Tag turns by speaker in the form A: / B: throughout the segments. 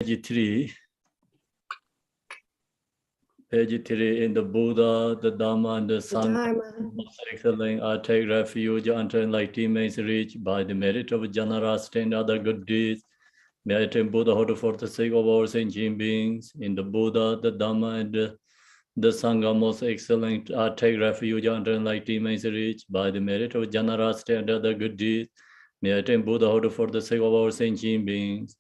A: Page 3 in the Buddha, the Dhamma, and the Sangha, most excellent, I take refuge until enlightenment is reached by the merit of generosity and other good deeds. May I attain Buddhahood for the sake of all sentient beings. In the Buddha, the Dhamma, and the Sangha, most excellent, I take refuge until enlightenment is reached by the merit of generosity and other good deeds. May I attain Buddhahood for the sake of all sentient beings.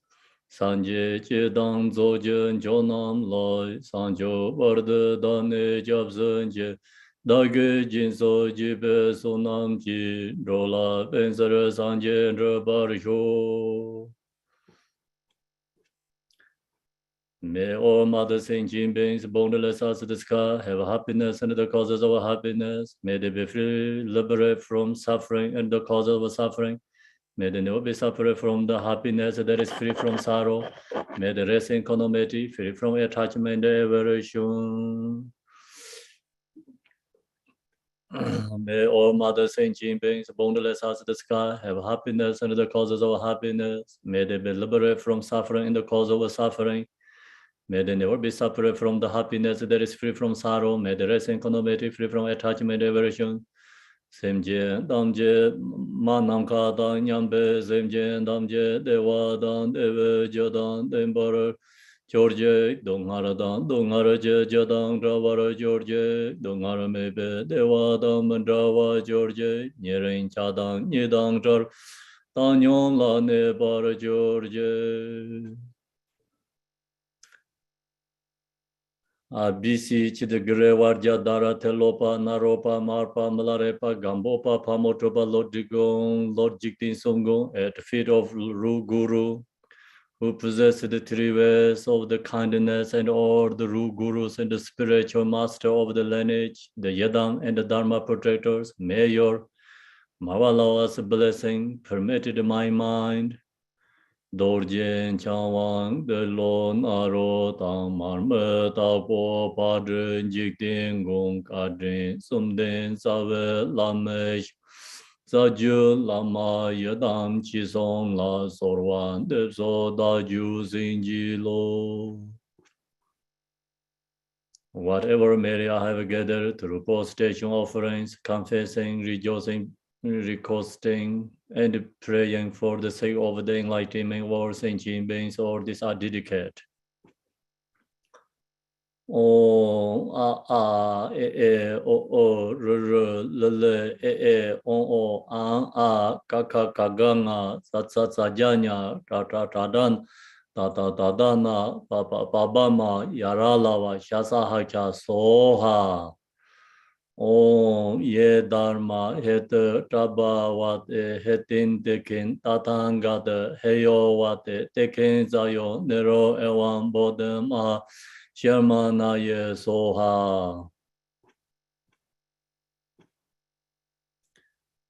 A: Sanje Chedang Zojen Jonam Loi, Sanjo Barde Dane Jabzenje, Dage Jinso Jibe Sonam Ji, Rola Benzere Sanje Barisho. May all Mother Sentient beings, boundless as the sky, have happiness and the causes of happiness. May they be free, liberated from suffering and the causes of suffering. May they never be suffered from the happiness that is free from sorrow. May the rest in equanimity, free from attachment and aversion. May all Mother Sentient beings, boundless as the sky, have happiness and the causes of happiness. May they be liberated from suffering and the cause of suffering. May they never be suffered from the happiness that is free from sorrow. May the rest in equanimity, free from attachment and aversion. Semje damje manamka dan nyambe semje damje dewa dan deve jodan dembara George dongara dan dongara je jadang dravara George dongara mebe dewa dan mandrava George nyerin chadang nyedang drar tanyon la ne bar George. BC Chidagre Varja Dara Telopa Naropa Marpa Malarepa Gambopa Pamotopa Lord Digong Lord Jiktin Songong at the feet of Ru Guru, who possessed the three ways of the kindness and all the Ru Gurus and the spiritual master of the lineage, the Yadam and the Dharma protectors. May your marvelous blessing permitted my mind Dorjen Chawang de Lon Aro Tang Marme Tapo Padrin Jiktin Gong Kadrin Sumden Save Lamesh Saju Lama Yadam Chisong La Sorwan Depso Daju Sinji Lo. Whatever merit I have gathered through prostration offerings, confessing, rejoicing, requesting, and praying for the sake of the enlightenment of all sentient beings, all these are dedicated. O a e o r l e o an a ka ga sa sa janya ta dan ta dana pa ma yarala shasa ha cha soha. Om ye dharma het taba wat hetin tekin tatangata heyo wat tekin zayo nero ewan bodem a shermana ye soha.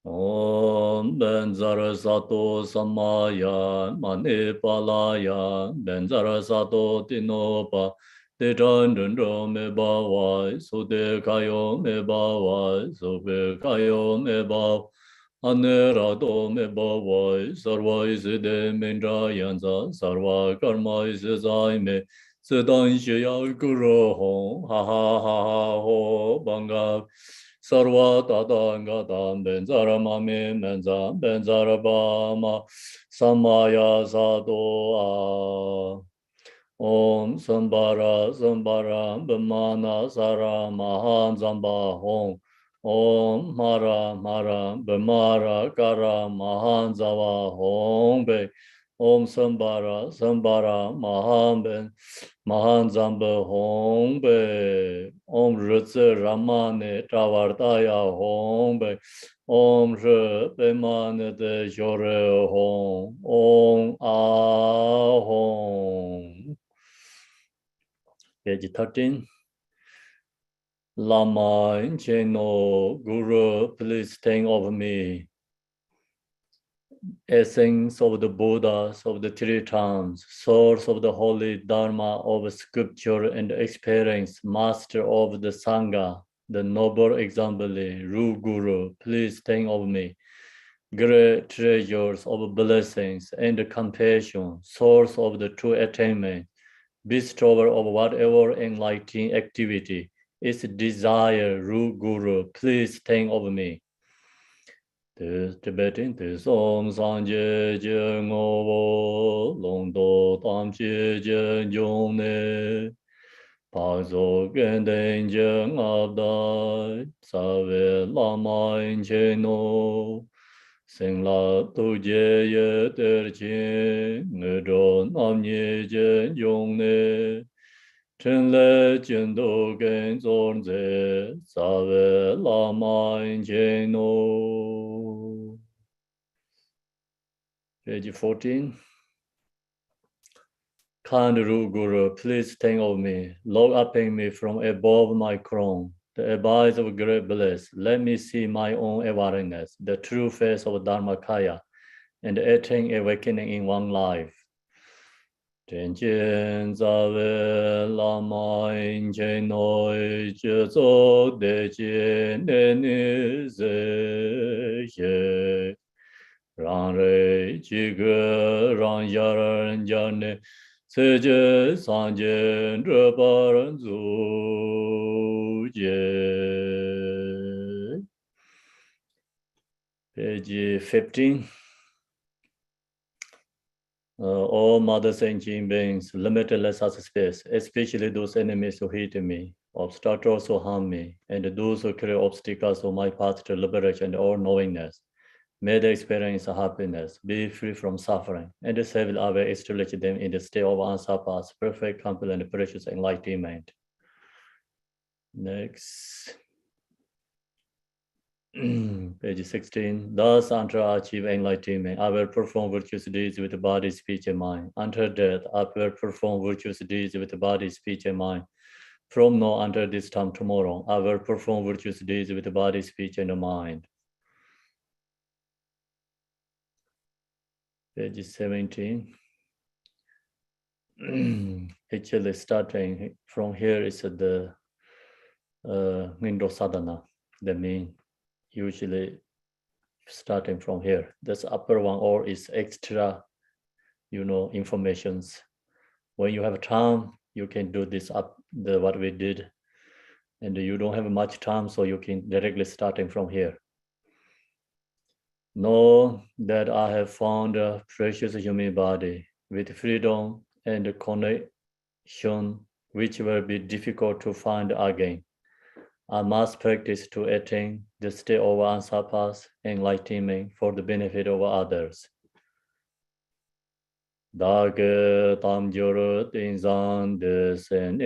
A: Om benzara sato samaya manipalaya benzara sato tinopa de dran me ba wa so de kayo me ba wa so be kayo me ba anera do me ba wa sarva is de mendra yanza sarva karma is zai me sedan shya guru ho ha ho banga sarva tadanga dan benzara mame menza benzara bama samaya sato a. Om Sambara Sambara Bhamana Sara Mahan Zamba Hong. Om Mara Mara Bhamara Kara Mahan Zava Hong Be. Om Sambara Sambara Mahan Ben Mahan Zamba Hong Be. Om Rutsa Ramane Travartaya Hong Be. Om Re Bemane De Jore Hong. Om A Hong. Page 13. Lama Cheno Guru, please think of me. Essence of the Buddhas of the three times, source of the holy Dharma of scripture and experience, master of the Sangha, the noble example, Ru Guru, please think of me. great treasures of blessings and compassion, source of the true attainment, bestower of whatever enlightening activity is desire, Guru, please think of me. This Tibetan, this Om Sanje Jeng Ovo, Long Do Tam Chi Jeng Jong Ne, Pa Zo Gen Den Jeng Abdai, Sa Ve Lama In Che No, Sing La Tu Je Ye Ter Chi, Nge Do Nam Nye Jeng Jong Ne, Chen Le Chen Do Gen Zorn Ze, Sa Ve Lama In Che No. Page 14. Kind Guru, please think of me, look upping me from above my crown, the abyss of great bliss. Let me see my own awareness, the true face of Dharmakaya, and attain awakening in one life. Tenchen Zave Lama Inche Noi Jezo Deche Neni Ze Rang Rei Chi Ge Rang Yaran Jane Seje Sanje Dreparan Zu Je. Page 15. All mother sentient beings, limitless as space, especially those enemies who hate me, obstructors who harm me, and those who create obstacles on my path to liberation and all-knowingness. May they experience happiness, be free from suffering, and the Savior Ave establish them in the state of unsurpassed, perfect, complete, and precious enlightenment. Next. Page 16. Thus, until I achieve enlightenment, I will perform virtuous deeds with the body, speech, and mind. Until death, I will perform virtuous deeds with the body, speech, and mind. From now until this time tomorrow, I will perform virtuous deeds with the body, speech, and the mind. Page 17. Actually, starting from here is the Nindo Sadhana, the mean, usually starting from here. This upper one or is extra, informations. When you have time, you can do this what we did, and you don't have much time, so you can directly starting from here. Know that I have found a precious human body with freedom and connection, which will be difficult to find again. I must practice to attain the state of unsurpassed enlightenment for the benefit of others. Dage tam juru tinzan desen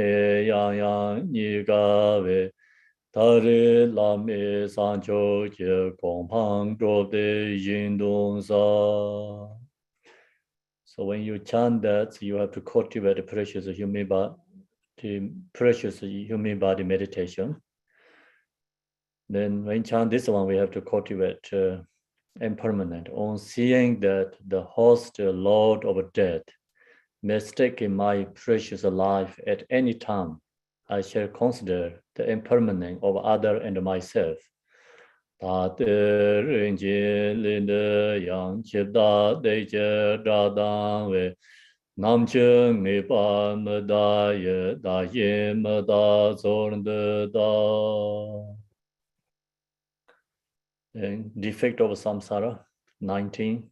A: yang yang nigawe tari lam e sancho je gongpang drop de yin dong sa. So when you chant that, you have to cultivate the precious human body meditation. Then when chant this one, we have to cultivate impermanent, on seeing that the host, Lord of death, mistaking my precious life at any time, I shall consider the impermanent of other and myself. And defect of samsara, 19.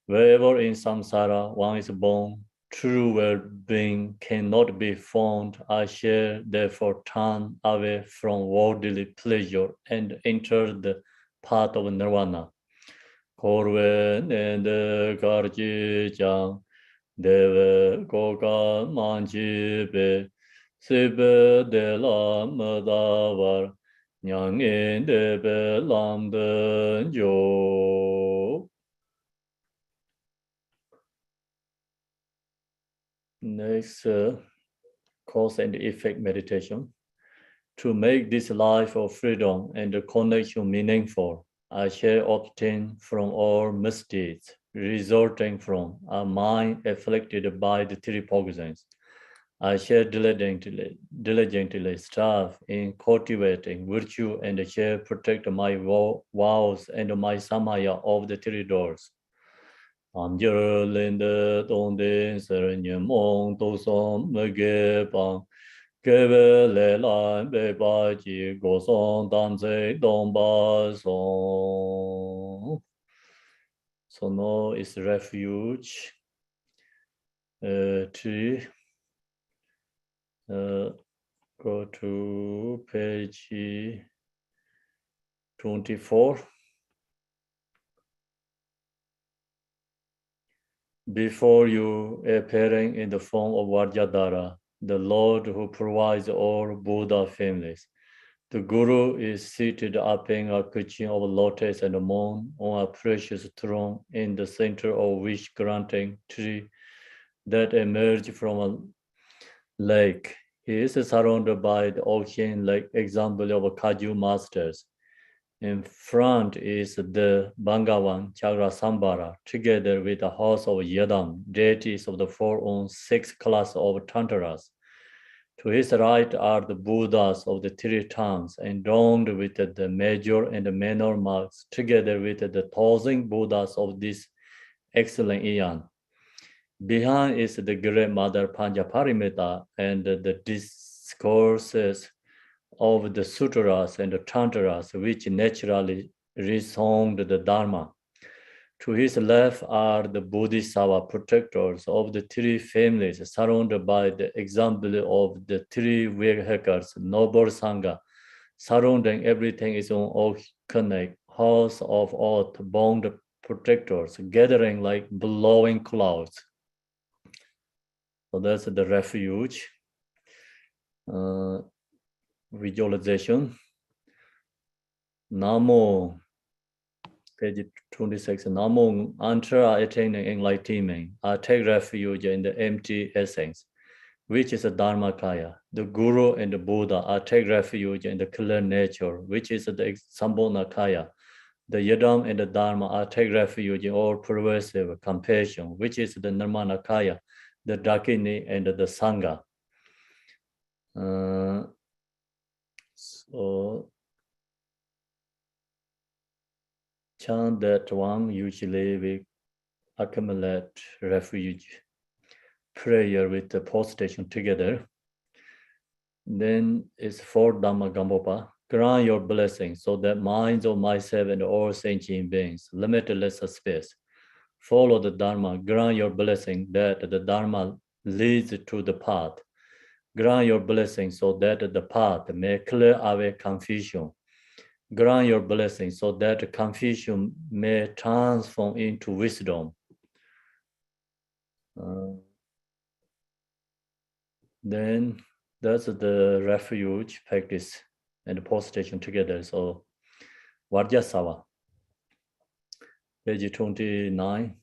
A: Wherever in samsara one is born, true well-being cannot be found. I shall therefore turn away from worldly pleasure and enter the path of nirvana. Korwe nende karji jang, deve koka manji be, sibe de la madavar, nyang in debe lam den jo. Next, cause and effect meditation. To make this life of freedom and the connection meaningful, I shall obtain from all misdeeds resulting from a mind afflicted by the three poisons. I shall diligently strive in cultivating virtue and shall protect my vows and my samaya of the three doors. Amjơ lên de tôn đen sở nhậm mong tô som mê ghê bằng ghê bê lê lan bê ba chi gô son tam dê đông ba son. So now is refuge. Go to page 24. Before you appearing in the form of Vajradhara, the Lord who provides all Buddha families. The Guru is seated upping a cushion of lotus and moon on a precious throne in the center of wish-granting tree that emerged from a lake. He is surrounded by the ocean like example of Kaju masters. In front is the Bhangavan Chakrasambhara, together with the house of Yadam, deities of the 4 on 6 class of Tantaras. To his right are the Buddhas of the 3 tongues, adorned with the major and the minor marks, together with the 1,000 Buddhas of this excellent eon. Behind is the great mother Panchaparimita and the discourses of the sutras and the tantaras, which naturally resound the Dharma. To his left are the Bodhisattva protectors of the 3 families, surrounded by the example of the 3 vehicles, noble Sangha, surrounding everything is on oceanic house of earth-bound protectors, gathering like blowing clouds. So that's the refuge. Visualization. Namo, page 26. Namo, Antra attaining enlightenment. I take refuge in the empty essence, which is the Dharmakaya. The Guru and the Buddha, I take refuge in the clear nature, which is the Sambhonakaya. The Yadam and the Dharma, I take refuge in all pervasive compassion, which is the Nirmanakaya, the Dakini and the Sangha. So chant that one, usually we accumulate refuge prayer with the postation together. Then it's 4 Dhamma Gambopa. Grant your blessing so that minds of myself and all sentient beings, limitless space, follow the Dharma. Grant your blessing that the Dharma leads to the path. Grant your blessing so that the path may clear away confusion. Grant your blessing so that confusion may transform into wisdom. Then that's the refuge practice and the postation together. So Vajrasattva, page 29.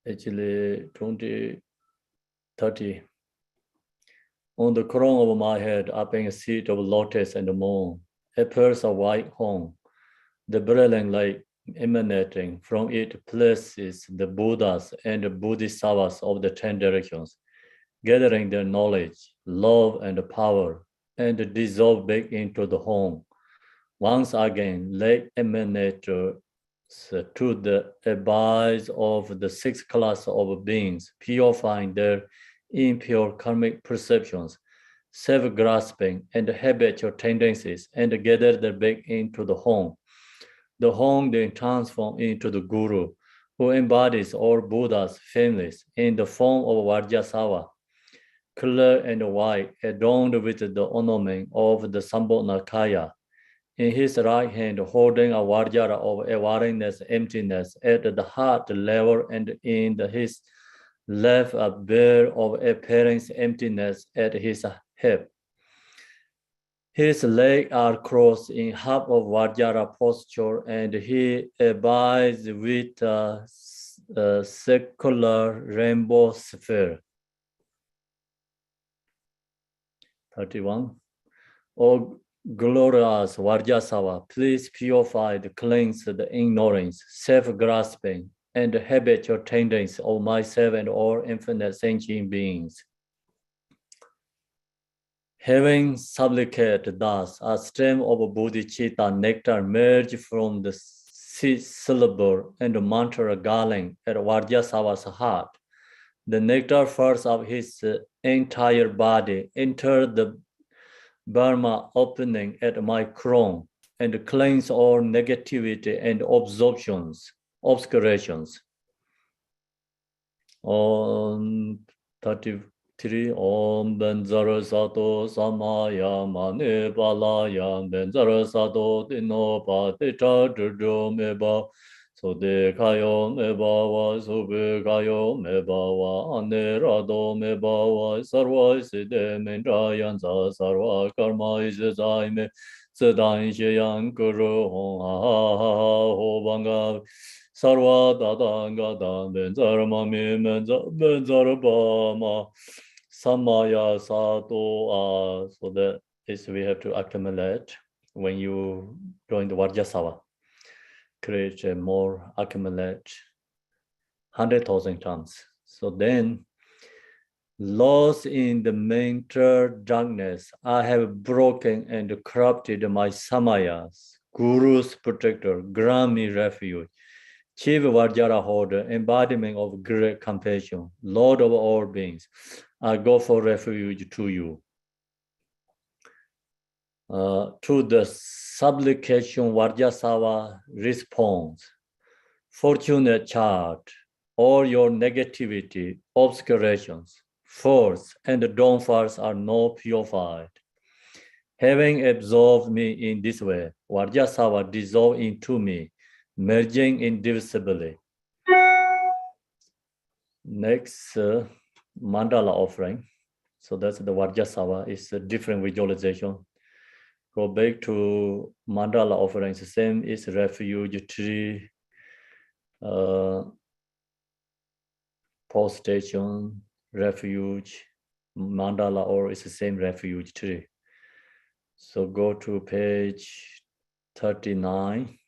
A: Actually 30. On the crown of my head, up in a seat of lotus and the moon, appears a white horn. The brilliant light emanating from it places the Buddhas and the Bodhisattvas of the 10 directions, gathering their knowledge, love, and power, and dissolve back into the horn. Once again, light emanates to the abyss of the 6 class of beings, purifying their impure karmic perceptions, self-grasping, and habitual tendencies, and gather them back into the home. The home then transforms into the Guru, who embodies all Buddha's families in the form of Vajrasattva, clear and white, adorned with the ornament of the Sambhonakaya. In his right hand, holding a Vajra of awareness, emptiness at the heart level, and in his left a bear of appearance emptiness at his hip. His legs are crossed in half of Vajra posture, and he abides with a circular rainbow sphere. 31. O glorious Vajrasattva, please purify the cleanse the ignorance, self-grasping, and the habitual tendencies of myself and all infinite sentient beings. Having supplicated thus, a stream of bodhicitta nectar merged from the syllable and the mantra garland at Vajrasava's heart. The nectar first of his entire body entered the Burma opening at my crown and cleanse all negativity and obscurations. On 33, Om Benzara Sato Samaya Mane Balaya Benzara Sato Dinopa Tita Dudu Meba Sode Kayo Mebawa Sube Kayo Mebawa Anerado Mebawa Sarva Side Mendrayanza Sarva Karma Izaime Sedan Sheyan Kuru Hong Ha Ha Ha Ho Banga Sarva Dadanga Dan Benzara Mami Benzara Bama Samaya Sato. So that is we have to accumulate when you join the Vajrasava. Create a more accumulate 100,000 times. So then, lost in the mental darkness, I have broken and corrupted my samayas, Guru's protector, grant me refuge. Chief Vajra holder, embodiment of great compassion, Lord of all beings, I go for refuge to you. To the supplication, Vajrasava responds, fortunate child, all your negativity, obscurations, faults, and downfalls are now purified. Having absorbed me in this way, Vajrasava dissolved into me, merging indivisibly. Next, Mandala Offering. So that's the Vajrasava. It's a different visualization. Go back to Mandala Offering. The same is refuge tree, post station, refuge, mandala, or it's the same refuge tree. So go to page 39.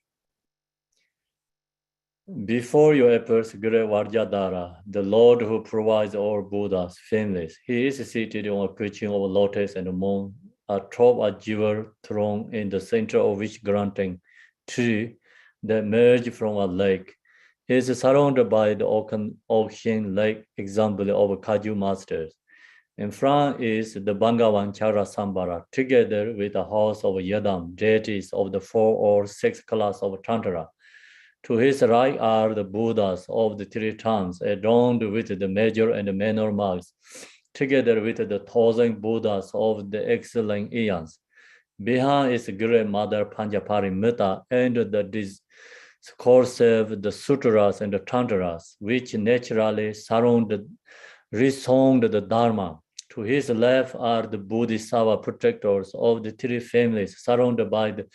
A: Before your efforts, great Vajradhara, the Lord who provides all Buddhas, families, he is seated on a perching of a lotus and a moon, atop a jewel throne in the center of which granting tree that emerged from a lake. He is surrounded by the ocean lake example of Kaju masters. In front is the Bangawan Chara Sambara, together with the house of Yadam, deities of the 4 or 6 class of Tantra. To his right are the Buddhas of the 3 tongues, adorned with the major and minor marks, together with the 1,000 Buddhas of the excellent eons. Behind is Great Mother Panjaparimita and the discursive, the sutras and the tantras, which naturally resound the Dharma. To his left are the Bodhisattva protectors of the 3 families, surrounded by the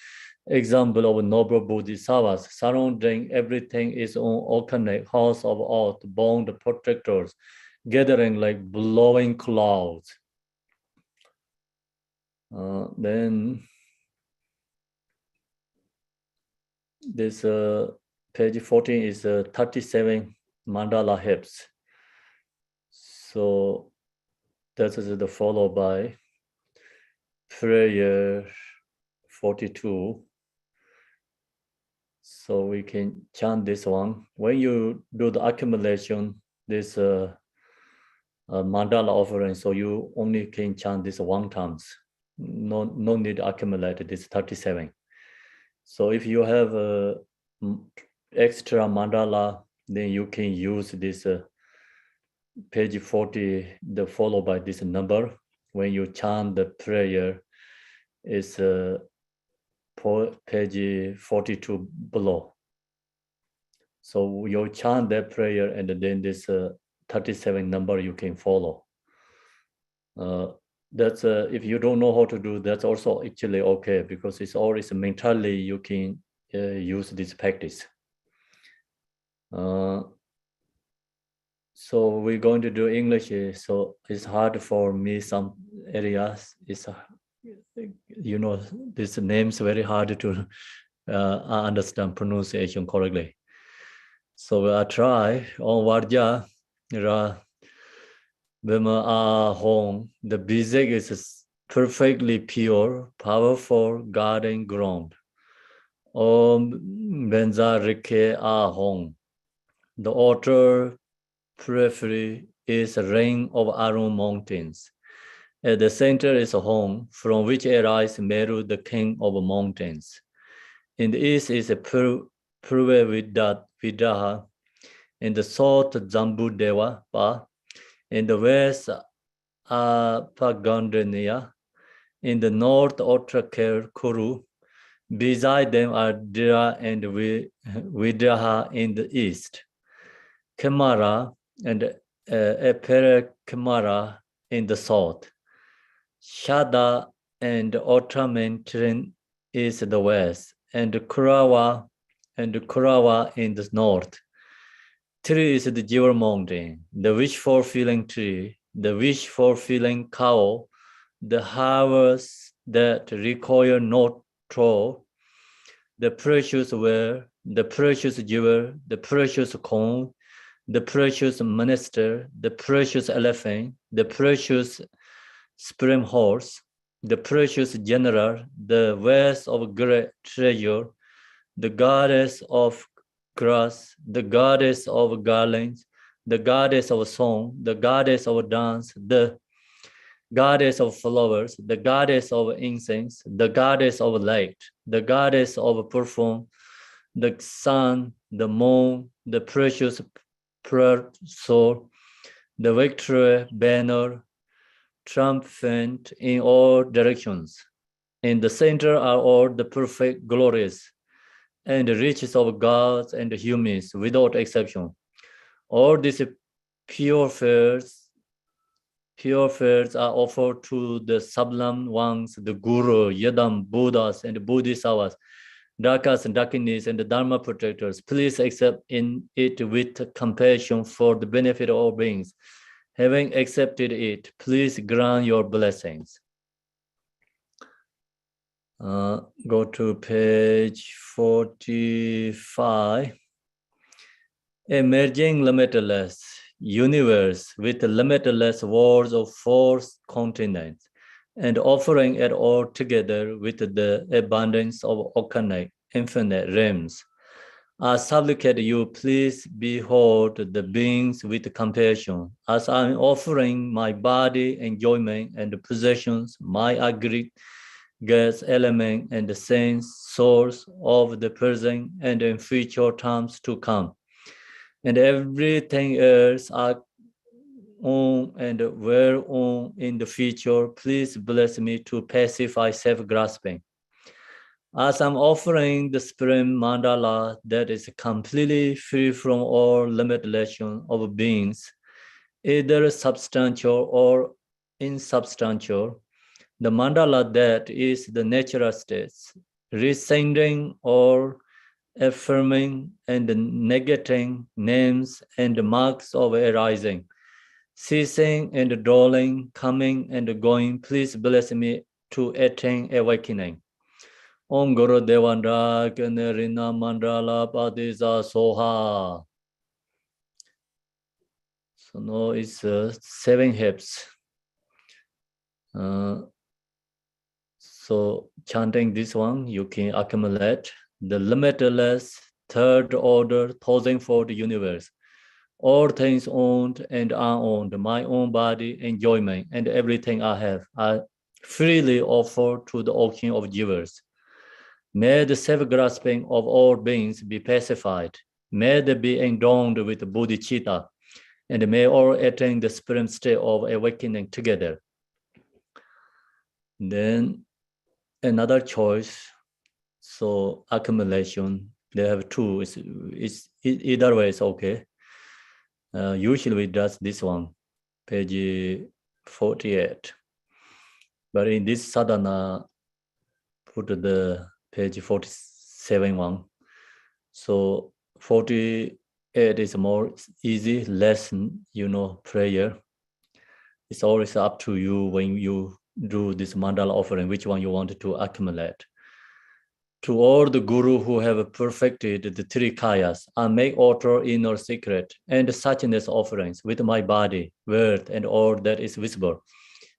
A: example of noble Bodhisattvas. Surrounding everything is on oceanic house of earth-bound protectors, gathering like blowing clouds. Then this page 14 is 37 mandala hips. So that is the followed by prayer 42. So we can chant this one. When you do the accumulation, this mandala offering, so you only can chant this 1 times. No need to accumulate this 37. So if you have extra mandala, then you can use this page 40, the followed by this number. When you chant the prayer, is page 42 below. So you chant that prayer and then this 37 number you can follow. That's if you don't know how to do, that's also actually okay, because it's always mentally you can use this practice. So we're going to do English, so it's hard for me some areas. It's these names very hard to understand pronunciation correctly. So I try on Varja, Vima home. The basic is perfectly pure, powerful garden ground. Om Benza Rike home. The outer periphery is a ring of Arun mountains. At the center is a home from which arises Meru, the king of mountains. In the east is a Purva Vidaha. In the south, Jambu Deva Pa. In the west, Apagandaniya. In the north, Ottrakar Kuru. Beside them are Dira and Vidaha in the east. Kamara and Epera Kamara in the south. Shada and Ottoman is the west, and Kurawa in the north. Tree is the Jiva mountain, the wish-fulfilling tree, the wish-fulfilling cow, the harvest that require not toil, the precious ware, the precious Jiva, the precious corn, the precious minister, the precious elephant, the precious sperm horse, the precious general, the vase of great treasure, the goddess of grass, the goddess of garlands, the goddess of song, the goddess of dance, the goddess of flowers, the goddess of incense, the goddess of light, the goddess of perfume, the sun, the moon, the precious prayer soul, the victory banner, triumphant in all directions. In the center are all the perfect glories and the riches of gods and humans without exception. All these pure fairs are offered to the sublime ones, the Guru, Yadam, Buddhas, and Bodhisattvas, Dakas and Dakinis, and the Dharma protectors. Please accept in it with compassion for the benefit of all beings. Having accepted it, please grant your blessings. Go to page 45. Emerging limitless universe with limitless worlds of 4 continents and offering it all together with the abundance of infinite realms. I supplicate you, please behold the beings with compassion. As I'm offering my body, enjoyment, and possessions, my aggregate element, and the sense source of the present and in future times to come. And everything else I own and will own in the future, please bless me to pacify self-grasping. As I'm offering the spirit mandala that is completely free from all limitation of beings, either substantial or insubstantial, the mandala that is the natural states, rescinding or affirming and negating names and marks of arising, ceasing and dwelling, coming and going, please bless me to attain awakening. Om Guru Devandra Kanerina Mandala Padisa Soha. So now it's 7 hips. So chanting this one, you can accumulate the limitless third order 1000-fold universe. All things owned and unowned, my own body, enjoyment, and everything I have, I freely offer to the ocean of givers. May the self-grasping of all beings be pacified. May they be endowed with bodhicitta, and may all attain the supreme state of awakening together. Then another choice, so accumulation, they have 2. It's either way is okay. Usually we does this one, page 48. But in this sadhana, put the page 47 one. So 48 is more easy, less, prayer. It's always up to you when you do this mandala offering, which one you want to accumulate. To all the guru who have perfected the three kayas, I make altar inner secret and suchness offerings with my body, word, and all that is visible.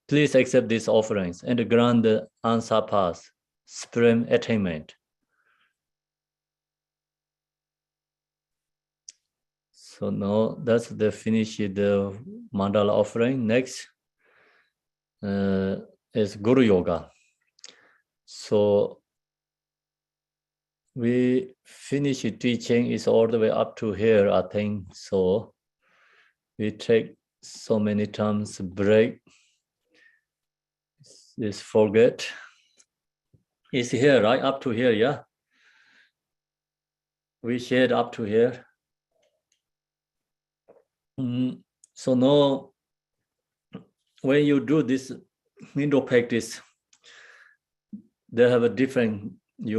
A: Please accept these offerings and grant the unsurpassed supreme attainment. So now that's the finish the mandala offering. Next is Guru Yoga. So we finish teaching is all the way up to here, I think. So we take so many times break. Just forget. It's here, right? Up to here, yeah? We shared up to here. So now, when you do this window practice, they have a different, we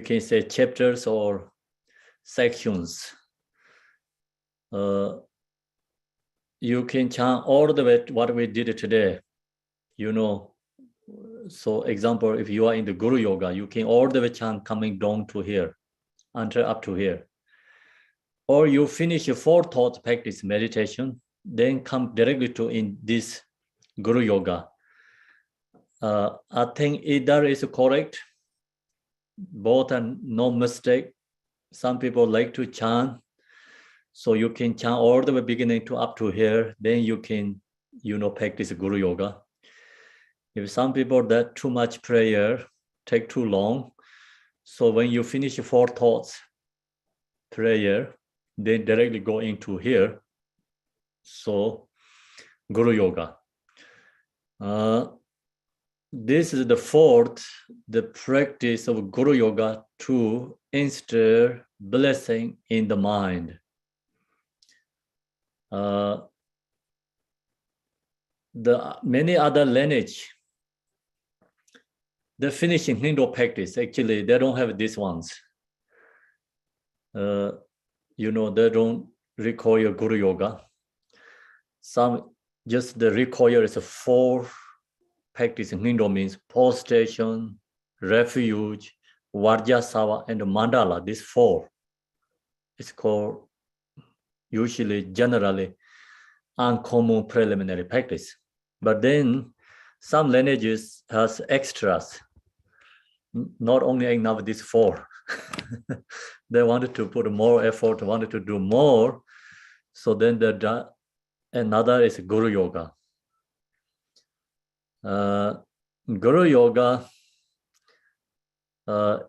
A: can say chapters or sections. You can chant all the way what we did today, So example, if you are in the Guru Yoga, you can all the way chant coming down to here, until up to here. Or you finish your 4 thoughts practice meditation, then come directly to in this Guru Yoga. I think either is correct, both are no mistake. Some people like to chant, so you can chant all the way beginning to up to here, then you can, practice Guru Yoga. If some people that too much prayer, take too long, so when you finish 4 thoughts prayer, then directly go into here, so Guru Yoga. This is the 4th, the practice of Guru Yoga to instill blessing in the mind. The many other lineage, the finishing Hindu practice, actually, they don't have these ones. They don't require Guru Yoga. Some just the require is a 4 practice in Hindu means prostration, refuge, Vajrasava, and Mandala. These 4. It's called usually, generally, uncommon preliminary practice. But then some lineages has extras. Not only enough these 4. They wanted to put more effort, wanted to do more. So then another is Guru Yoga. Guru Yoga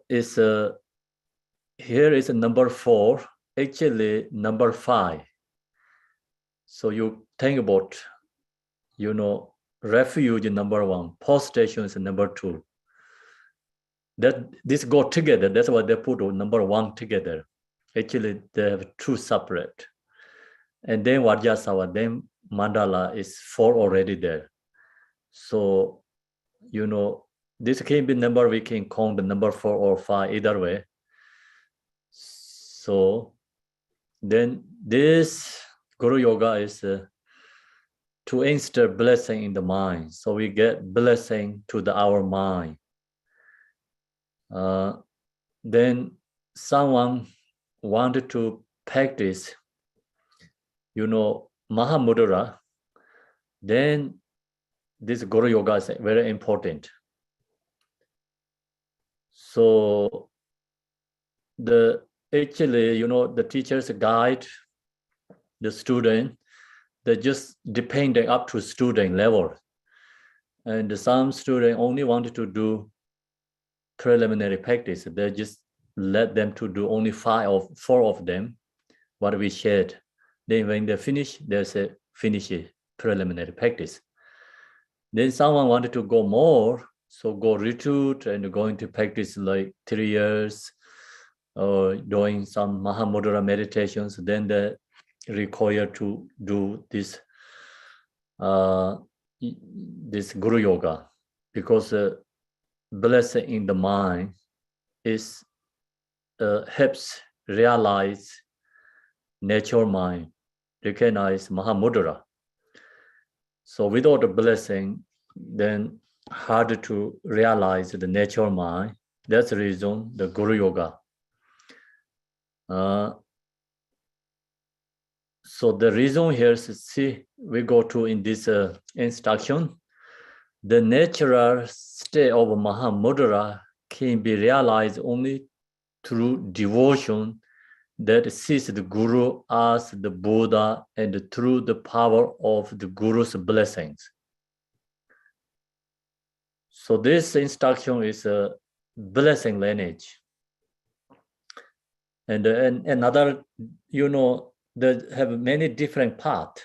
A: is here is number 4, actually number 5. So you think about, refuge is number 1, prostration is number 2. That this go together. That's why they put number 1 together. Actually, they have 2 separate. And then Vajrasava, then Mandala is 4 already there. So, this can be number, we can count the number 4 or 5, either way. So then this Guru Yoga is to instill blessing in the mind. So we get blessing to our mind. Then someone wanted to practice, Mahamudra, then this Guru Yoga is very important. So actually, the teachers guide the student, they just depending up to student level. And some student only wanted to do preliminary practice. They just let them to do only 4 of them, what we shared. Then when they finish, they say finish preliminary practice. Then someone wanted to go more, so go retreat and going to practice like 3 years, or doing some Mahamudra meditations. Then they require to do this this Guru Yoga, because blessing in the mind is helps realize nature mind, recognize Mahamudra. So without a blessing, then hard to realize the natural mind. That's the reason the Guru Yoga. So the reason here is, see, we go to in this instruction, the natural state of Mahamudra can be realized only through devotion that sees the Guru as the Buddha and through the power of the Guru's blessings. So this instruction is a blessing lineage. And another, they have many different paths.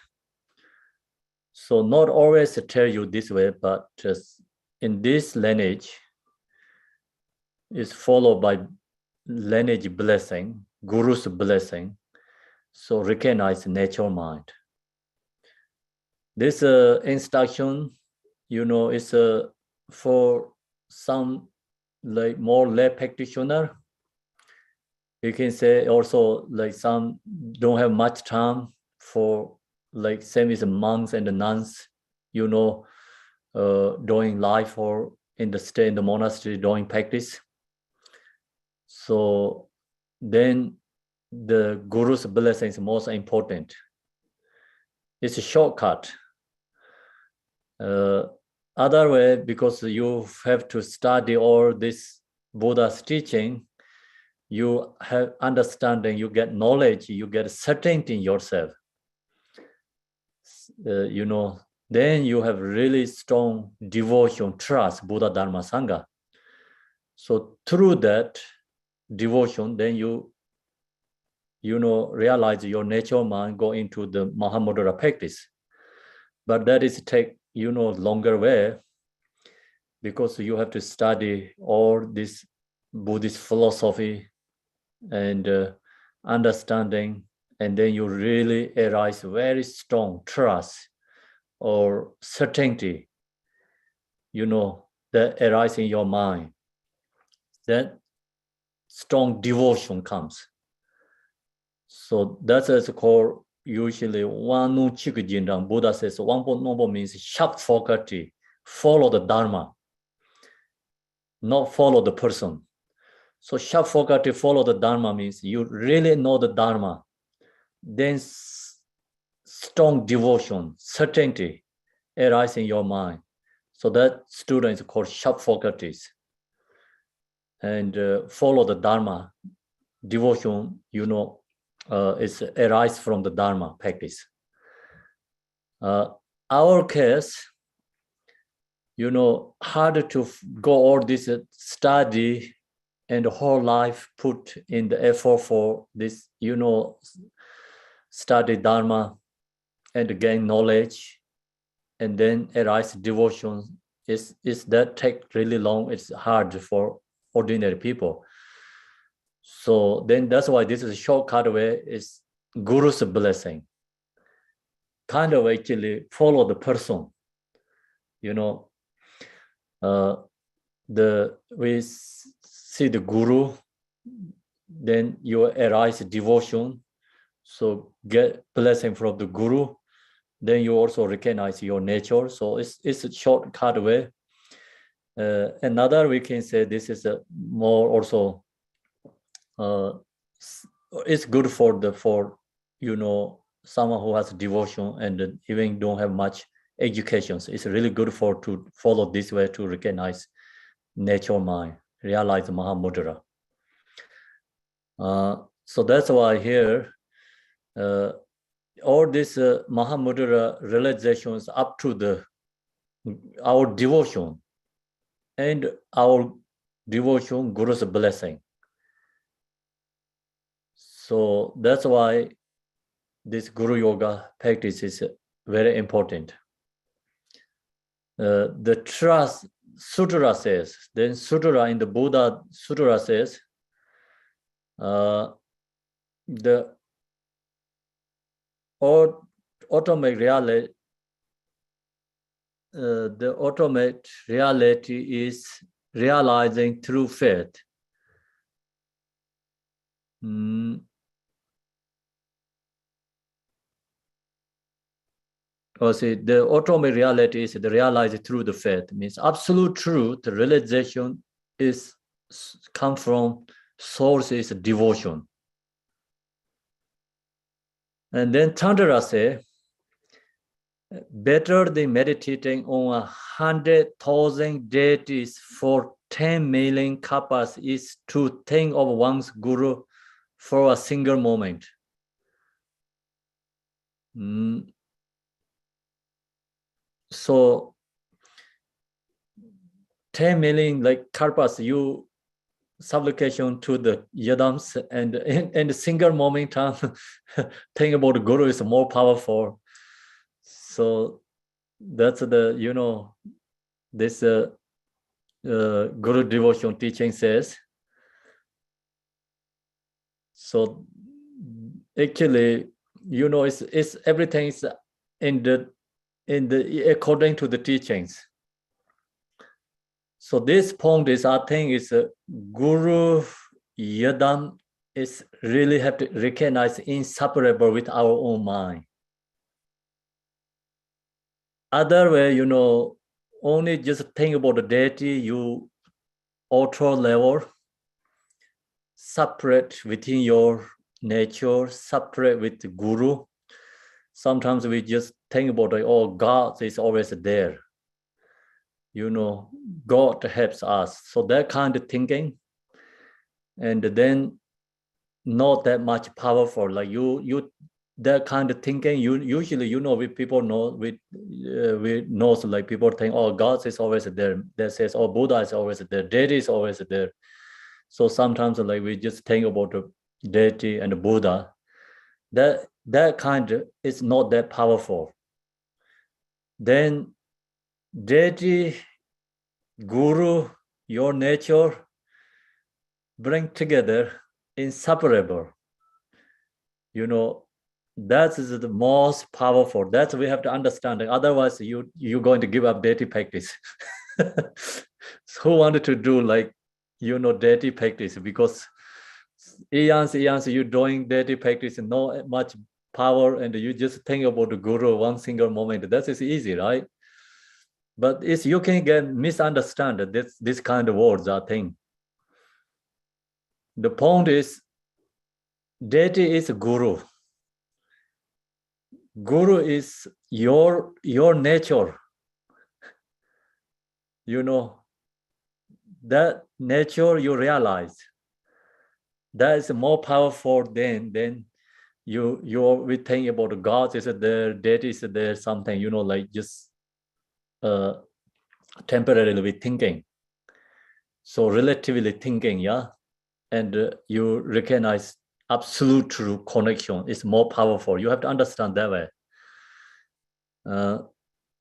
A: So not always tell you this way, but just in this lineage is followed by lineage blessing, Guru's blessing. So recognize natural mind. This instruction, is for some like more lay practitioner. You can say also like some don't have much time for like same as monks and the nuns, doing life or in the monastery doing practice. So then the Guru's blessing is most important. It's a shortcut. Other way, because you have to study all this Buddha's teaching, you have understanding, you get knowledge, you get certainty in yourself. Then you have really strong devotion, trust, Buddha, Dharma, Sangha. So through that devotion, then you realize your natural mind, go into the Mahamudra practice. But that is take, longer way, because you have to study all this Buddhist philosophy and understanding, and then you really arise very strong trust or certainty, that arises in your mind. Then strong devotion comes. So that's called usually one no chikujinrang. Buddha says one noble means sharp faculty, follow the Dharma, not follow the person. So sharp faculty, follow the Dharma means you really know the Dharma. Then strong devotion, certainty arise in your mind. So that student is called sharp faculties. And follow the Dharma, devotion, is arise from the Dharma practice. Our case, hard to go all this study and the whole life put in the effort for this, study Dharma and gain knowledge, and then arise devotion. Is that take really long? It's hard for ordinary people. So then that's why this is a shortcut way is Guru's blessing. Kind of actually follow the person. We see the Guru, then you arise devotion. So get blessing from the Guru, then you also recognize your nature. So it's a shortcut way. Another, we can say this is a more also, it's good for someone who has devotion and even don't have much education. So it's really good to follow this way to recognize natural mind, realize Mahamudra. So that's why here, all this Mahamudra realizations up to our devotion and our devotion, Guru's blessing. So that's why this Guru Yoga practice is very important. The trust Sutra says, then Sutra in the Buddha Sutra says, the ultimate reality is realizing through faith. see, the ultimate reality is the realized through the faith. It means absolute truth, realization is come from source is devotion. And then Chandra say, better than meditating on 100,000 deities for 10 million kapas is to think of one's guru for a single moment. So 10 million like karpas, you supplication to the yadams, and a single moment time think about the guru is more powerful. So that's the, you know, this guru devotion teaching says. So actually, you know, it's everything is in the according to the teachings. So this point is, I think, is guru yadam is really have to recognize inseparable with our own mind. Other way, you know, only just think about the deity, you auto level, separate within your nature, separate with the guru. Sometimes we just think about, like, oh, God is always there. You know, God helps us. So that kind of thinking, and then not that much powerful. Like you that kind of thinking, you usually, you know, we people know, we know, so like people think, oh, God is always there. That says, oh, Buddha is always there. Deity is always there. So sometimes like we just think about the deity and the Buddha. That kind of is not that powerful. Then deity, guru, your nature bring together inseparable. You know, that is the most powerful. That's we have to understand. Otherwise, you're going to give up deity practice. So who wanted to do, like, you know, deity practice? Because eons you're doing deity practice and not much power, and you just think about the guru one single moment. That is easy, right? But it's, you can get misunderstand this kind of words, I think. The point is, deity is guru. Guru is your nature. You know, that nature you realize, that is more powerful than we think about God is there, deity is there, something, you know, like just temporarily thinking. So relatively thinking, yeah, and you recognize absolute true connection is more powerful. You have to understand that way.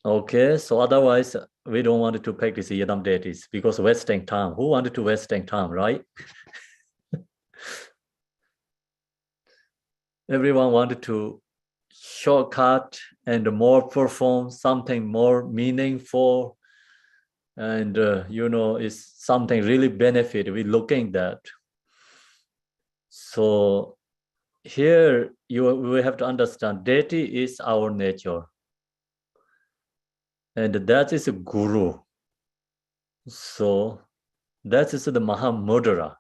A: Okay, so otherwise we don't want to practice yadam deities because wasting time. Who wanted to wasting time, right? Everyone wanted to shortcut and more perform something more meaningful, and you know, it's something really benefit. We're looking that. So here we have to understand deity is our nature, and that is a guru. So that is the Mahamudra,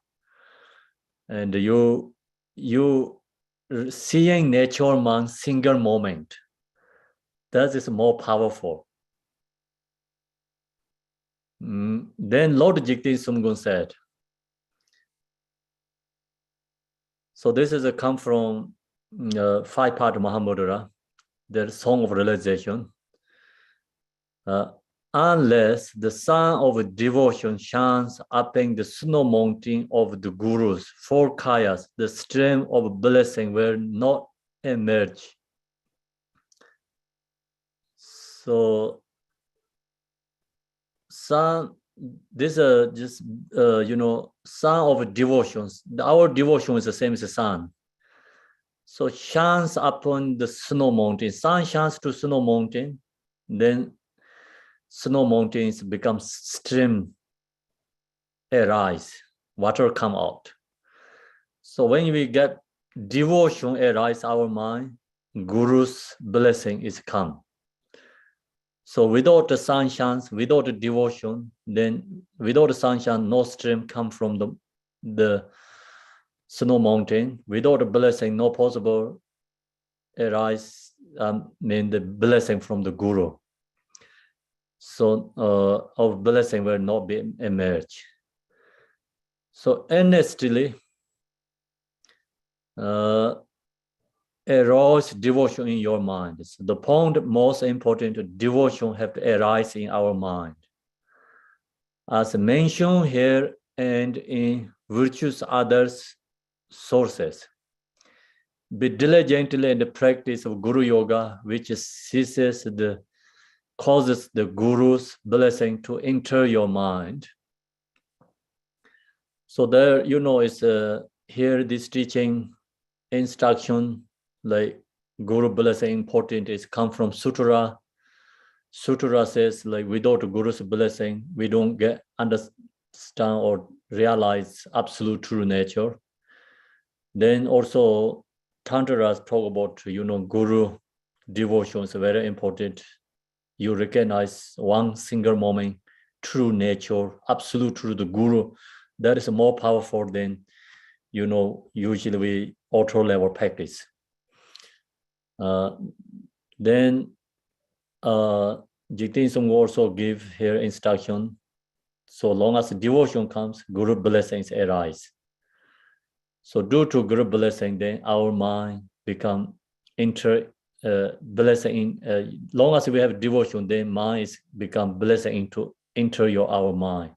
A: and you seeing nature man single moment, that is more powerful. Then Lord Jigten Sumgun said, so this is a come from 5-part Mahamudra, the Song of Realization. Unless the sun of devotion shines upon the snow mountain of the gurus, 4 kayas, the stream of blessing will not emerge. So sun, this is just you know, sun of devotions. Our devotion is the same as the sun. So shines upon the snow mountain. Sun shines to snow mountain, then snow mountains become stream arise, water come out. So when we get devotion arise our mind, Guru's blessing is come. So without the sunshine, without the devotion, then without the sunshine, no stream come from the snow mountain. Without the blessing, no possible arise, the blessing from the guru. So our blessing will not be emerge. So earnestly arouse devotion in your mind. So the point most important, devotion have to arise in our mind. As mentioned here and in virtues others sources. Be diligently in the practice of Guru Yoga, which causes the Guru's blessing to enter your mind. So there, is here this teaching instruction, like Guru blessing important is come from Sutra. Sutra says, like, without Guru's blessing, we don't understand or realize absolute true nature. Then also Tantras talk about, Guru devotion is very important. You recognize one single moment, true nature, absolute true, the Guru. That is more powerful than, usually we auto level practice. Then Jigten Sung also give here instruction. So long as devotion comes, Guru blessings arise. So due to Guru blessing, then our mind become blessing. Long as we have devotion, then mind is become blessing into enter our mind.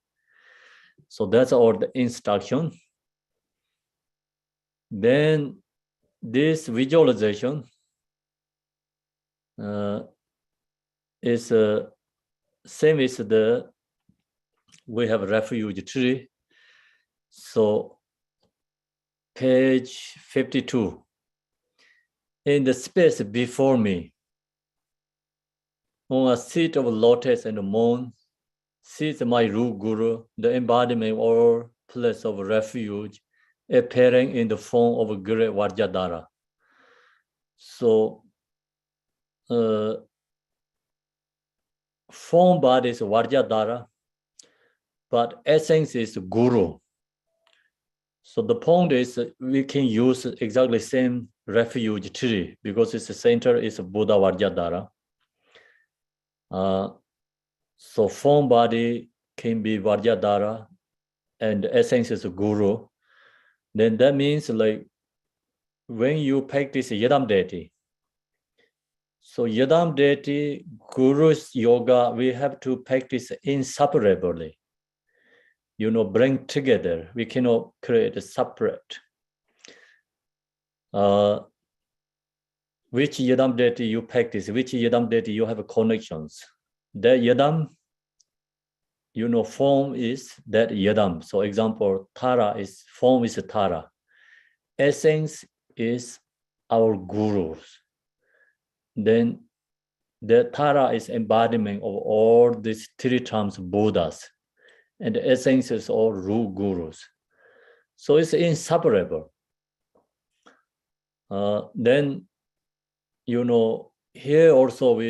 A: So that's all the instruction. Then this visualization is same as we have refuge tree. So page 52. In the space before me, on a seat of lotus and the moon, sits my root Guru, the embodiment or place of refuge, appearing in the form of a great Vajradhara. So, form body is Vajradhara, but essence is Guru. So the point is we can use exactly same refuge tree because its center is Buddha Vajradhara. So form body can be Vajradhara and essence is Guru. Then that means like when you practice Yadam deity, so Yadam deity, Guru's yoga, we have to practice inseparably. Bring together. We cannot create a separate. Which Yadam deity you practice, which Yadam deity you have connections. That Yadam, form is that Yadam. So example, Tara is, form is Tara. Essence is our Gurus. Then the Tara is embodiment of all these three terms Buddhas. And the essence is all root Gurus. So it's inseparable. Then, here also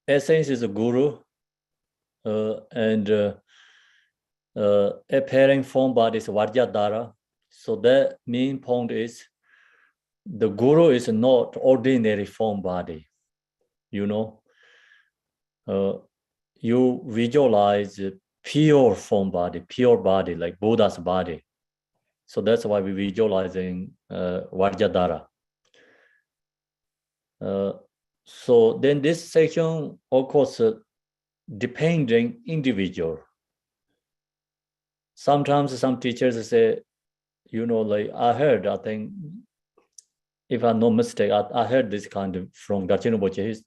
A: essence is a Guru, and appearing form body is Vajradhara. So the main point is the Guru is not ordinary form body. You visualize pure form body, pure body, like Buddha's body. So that's why we visualizing Vajradhara. So then this section, of course, depending individual. Sometimes some teachers say, like I heard, I think, if I'm not mistaken, I heard this kind of from Garchen Rinpoche.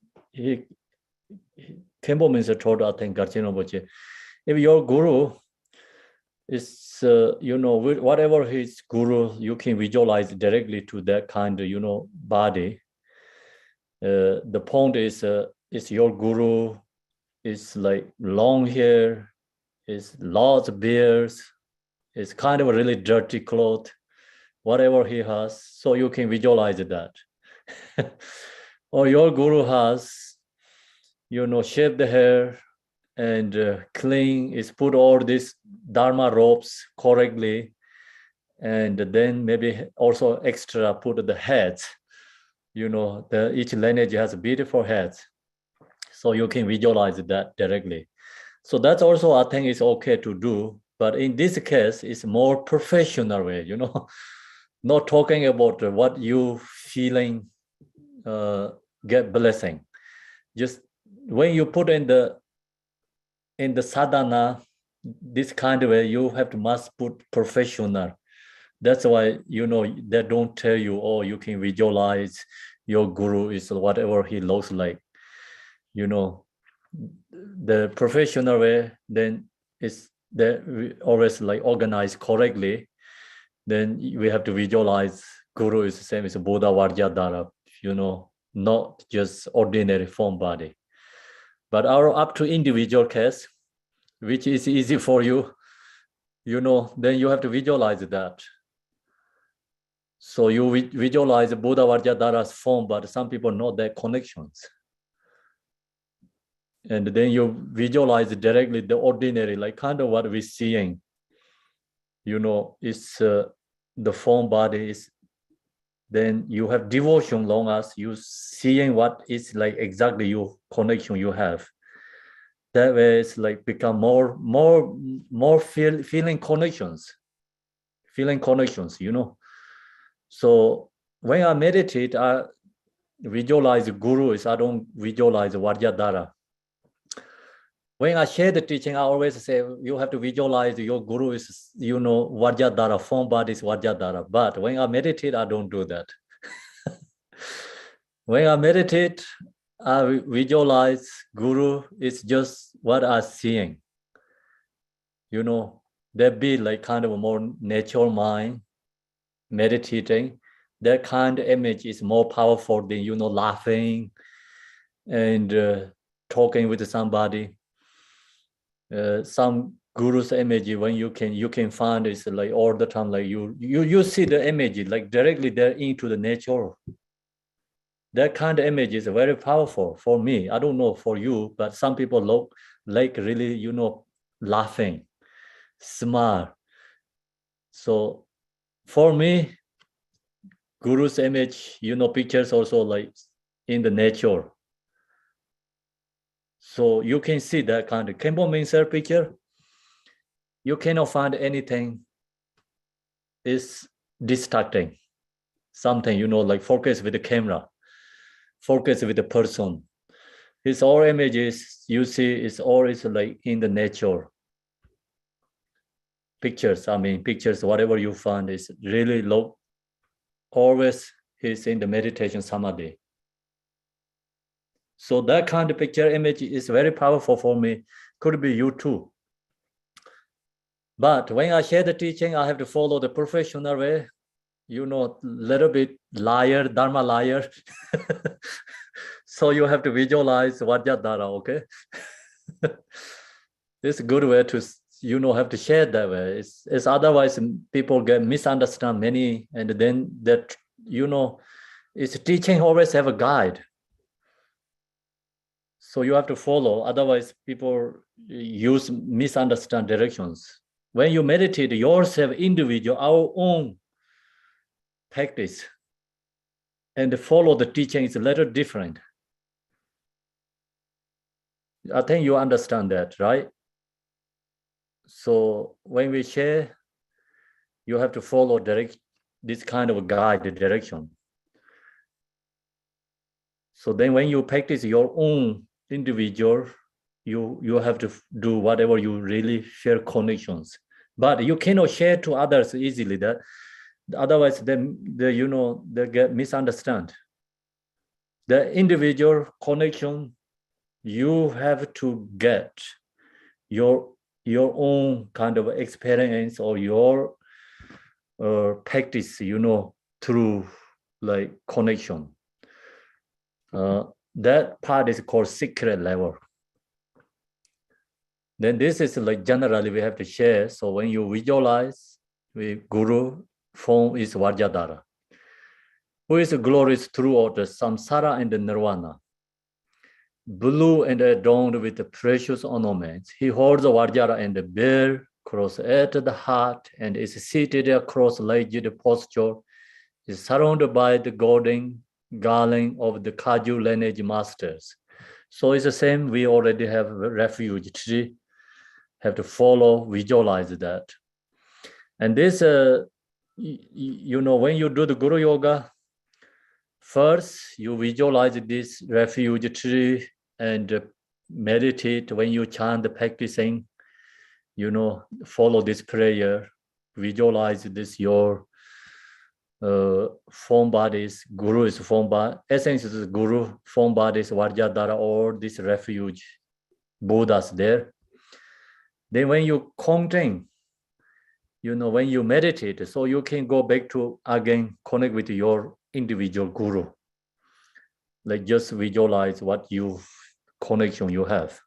A: Khenpo Minister told, I think, Garchen Rinpoche, if your guru is, whatever his guru, you can visualize directly to that kind of, body. The point is your guru is like long hair, is lots of beards, is kind of a really dirty cloth, whatever he has, so you can visualize that. Or your guru has shave the hair and clean, is put all these Dharma robes correctly, and then maybe also extra put the heads. Each lineage has beautiful heads, so you can visualize that directly. So that's also, I think, is okay to do, but in this case, it's more professional way. Not talking about what you feeling, get blessing. Just when you put in the sadhana, this kind of way, you have to must put professional. That's why, they don't tell you, oh, you can visualize your guru is whatever he looks like. The professional way, then is that always like organized correctly. Then we have to visualize guru is the same as Buddha Vajradhara, not just ordinary form body. But up to individual case, which is easy for you, then you have to visualize that. So you visualize Buddha Vajradhara's form, but some people know their connections. And then you visualize directly the ordinary, like kind of what we're seeing. It's the form body is. Then you have devotion long as you seeing what is like exactly your connection you have. That way it's like become more feeling connections. So when I meditate, I visualize guru is, I don't visualize Vajradhara. When I share the teaching, I always say you have to visualize your guru is, Vajradhara, form body is Vajradhara. But when I meditate, I don't do that. When I meditate, I visualize guru is just what I'm seeing. There be like kind of a more natural mind meditating. That kind of image is more powerful than, laughing and talking with somebody. Some guru's image, when you can find, is like all the time, like you see the image like directly there into the nature. That kind of image is very powerful for me. I don't know for you, but some people look like really, laughing, smile. So for me, guru's image, pictures also like in the nature. So you can see that kind of Khenpo Minser picture. You cannot find anything is distracting. Something, like focus with the camera, focus with the person. His all images you see is always like in the nature. Pictures, whatever you find is really low. Always he's in the meditation samadhi. So that kind of picture image is very powerful for me. Could be you too. But when I share the teaching, I have to follow the professional way. Little bit liar, Dharma liar. So you have to visualize Vajradhara, okay? It's a good way to, have to share that way. It's otherwise people get misunderstand many, and then that, it's teaching always have a guide. So you have to follow, otherwise people misunderstand directions. When you meditate yourself, individual, our own practice, and follow the teaching is a little different. I think you understand that, right? So when we share, you have to follow this kind of guide direction. So then when you practice your own individual, you have to do whatever you really share connections. But you cannot share to others easily. That otherwise they get misunderstand. The individual connection, you have to get your own kind of experience or your practice, through like connection. That part is called secret level. Then this is like generally we have to share. So when you visualize with guru, form is Vajradhara, who is glorious throughout the samsara and the nirvana. blue and adorned with the precious ornaments. He holds the Vajra and the bear cross at the heart and is seated across rigid posture. Is surrounded by the golden garland of the Kaju lineage masters. So it's the same. We already have a refuge tree. Have to follow, visualize that. And this, you know, when you do the Guru Yoga, first you visualize this refuge tree and meditate. When you chant the practicing, you know, follow this prayer, visualize this your form bodies, Guru is form body, essence is Guru, form bodies, Vajradhara, or this refuge, Buddhas there. Then when you contain, you know, when you meditate, so you can go back to again connect with your individual Guru. Like just visualize what you connection you have.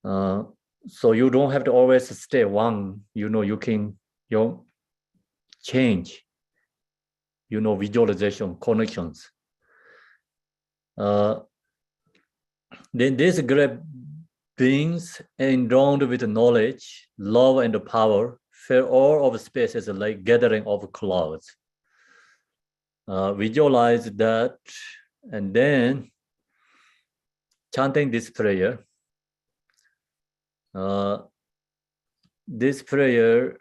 A: So you don't have to always stay one, you know, you can change, you know, visualization, connections. Then these great beings endowed with knowledge, love, and power fill all of space as like gathering of clouds. Visualize that and then chanting this prayer. This prayer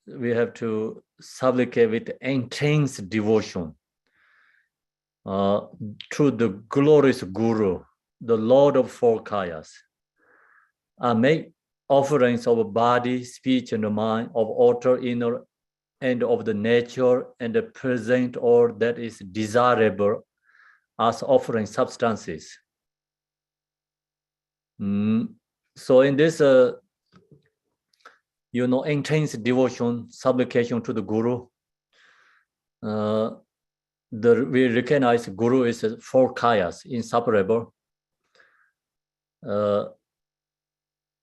A: we have to supplicate with intense devotion to the glorious Guru, the Lord of four kayas. Make offerings of body, speech, and mind, of outer, inner, and of the nature, and present all that is desirable as offering substances. So in this, you know, intense devotion, supplication to the Guru, we recognize Guru is four kayas, inseparable.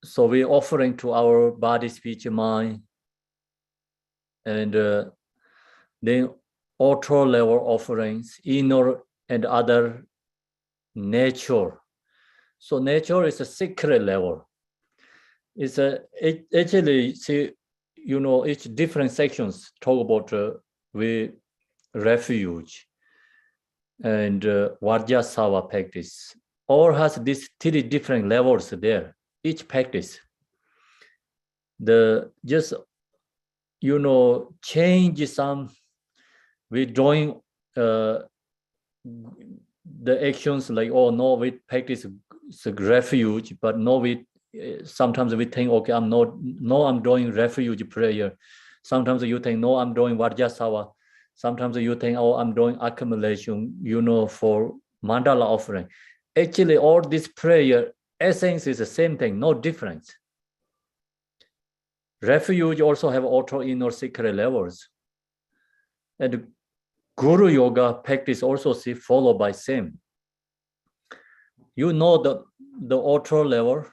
A: So we're offering to our body, speech, mind, and then outer level offerings, inner and other nature. So nature is a secret level. It's actually, see, you know, each different sections talk about we refuge and Vajrasattva practice. All has these three different levels there. Each practice, just, you know, change some. We're doing the actions like, oh no, we practice refuge, but no, we sometimes we think, okay, I'm doing refuge prayer. Sometimes you think, no, I'm doing Vajrasattva. Sometimes you think, oh, I'm doing accumulation, you know, for Mandala offering. Actually, all this prayer essence is the same thing, no difference. Refuge also have outer, inner, secret levels. And Guru Yoga practice also see followed by same. You know the outer level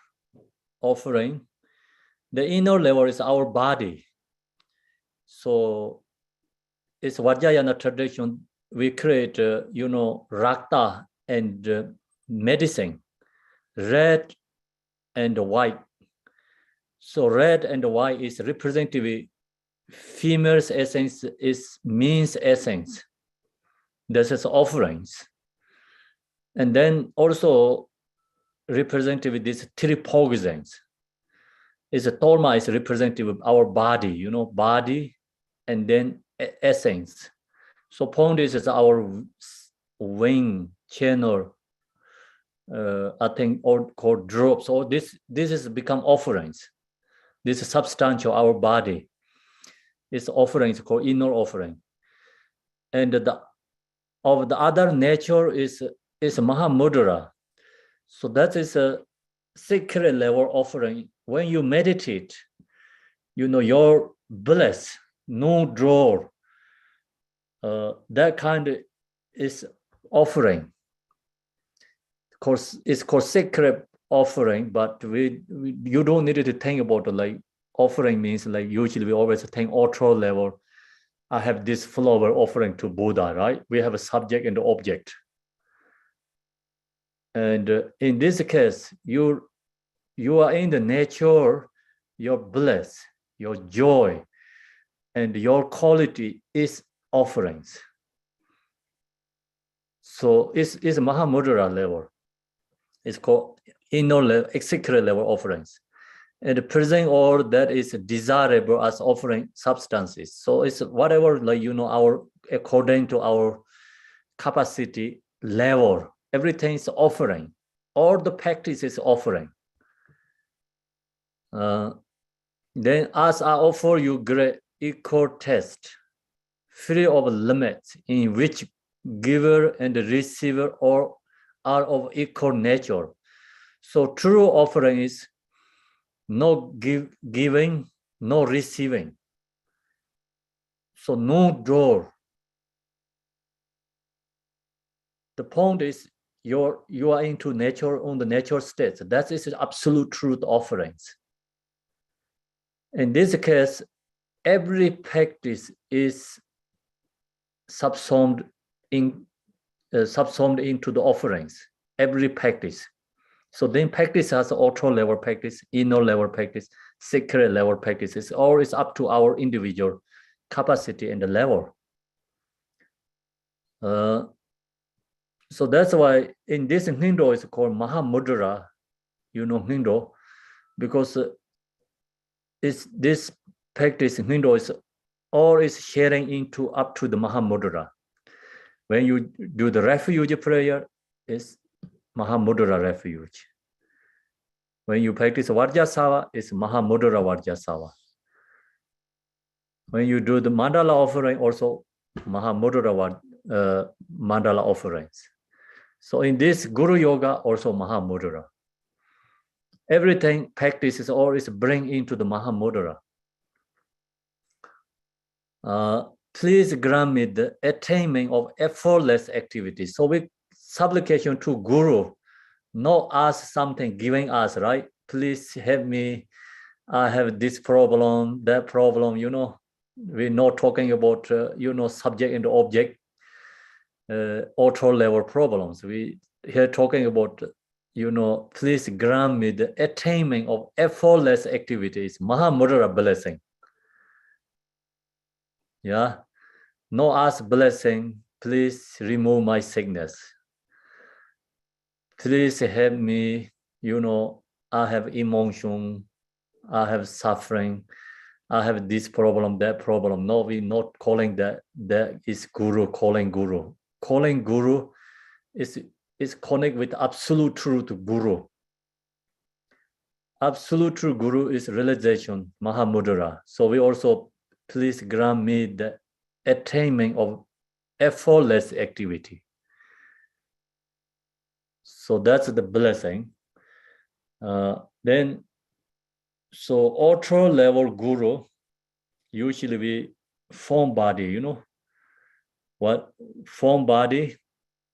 A: offering. The inner level is our body. So it's Vajrayana tradition. We create, you know, Rakta and medicine, red and white. So red and white is representative. Female's essence is means essence. This is offerings. And then also representative with these three poisons. Is a Tolma is representative of our body, you know, body and then essence. So point is our wing, channel, I think, or called drops. So this is become offerings. This is substantial, our body. It's offerings called inner offering. And the other nature is Mahamudra. So that is a secret level offering. When you meditate, you know, your bliss, no draw, that kind is offering. Of course, it's called secret offering, but you don't need to think about it like offering means like usually we always think outer level. I have this flower offering to Buddha, right? We have a subject and the object. And in this case, you are in the nature, your bliss, your joy, and your quality is offerings. So it's Mahamudra level. It's called inner level, executive level offerings. And present all that is desirable as offering substances. So it's whatever, like, our, according to our capacity level, everything is offering. All the practice is offering. Then as I offer you great equal test, free of limits, in which giver and receiver are of equal nature. So true offering is no giving, no receiving. So no door. The point is you are into nature, on the nature states. That is absolute truth offerings. In this case, every practice is subsumed into the offerings. Every practice. So then practice has auto level practice, inner level practice, secret level practices, or it's up to our individual capacity and the level. So that's why in this Hindu it's called Mahamudra, Hindu, because it's this practice in Hindu is all is sharing into up to the Mahamudra. When you do the refuge prayer, it's Mahamudra refuge. When you practice Vajrasava, it's Mahamudra Vajrasava. When you do the Mandala offering, also Mahamudra Mandala offerings. So in this Guru Yoga, also Mahamudra. Everything practices all is bring into the Mahamudra. Please grant me the attainment of effortless activity. So with supplication to Guru, not ask something giving us, right? Please help me. I have this problem, that problem, We're not talking about, subject and object, auto level problems. We here talking about, please grant me the attainment of effortless activities, Mahamudra blessing. Yeah, no ask blessing, please remove my sickness. Please help me, I have emotion, I have suffering, I have this problem, that problem. No, we're not calling that. That is Guru, calling Guru. Calling Guru is connect with absolute truth Guru. Absolute true Guru is realization, Mahamudra. So we also, please grant me the attainment of effortless activity. So that's the blessing. Then, so ultra level Guru, usually we form body, what form body.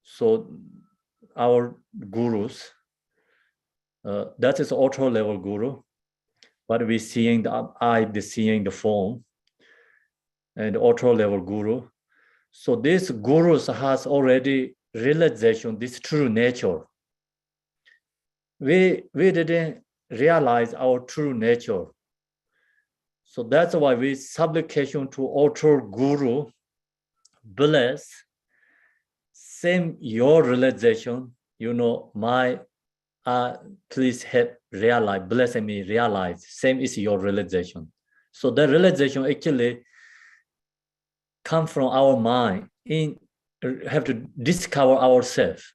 A: So our gurus, that is ultra level Guru. But we seeing the eye, seeing the form, and ultra level Guru. So this gurus has already realization, this true nature. We didn't realize our true nature. So that's why we supplication to ultra Guru, bless, same your realization, my please help realize, bless me realize, same is your realization. So the realization actually come from our mind, have to discover ourselves.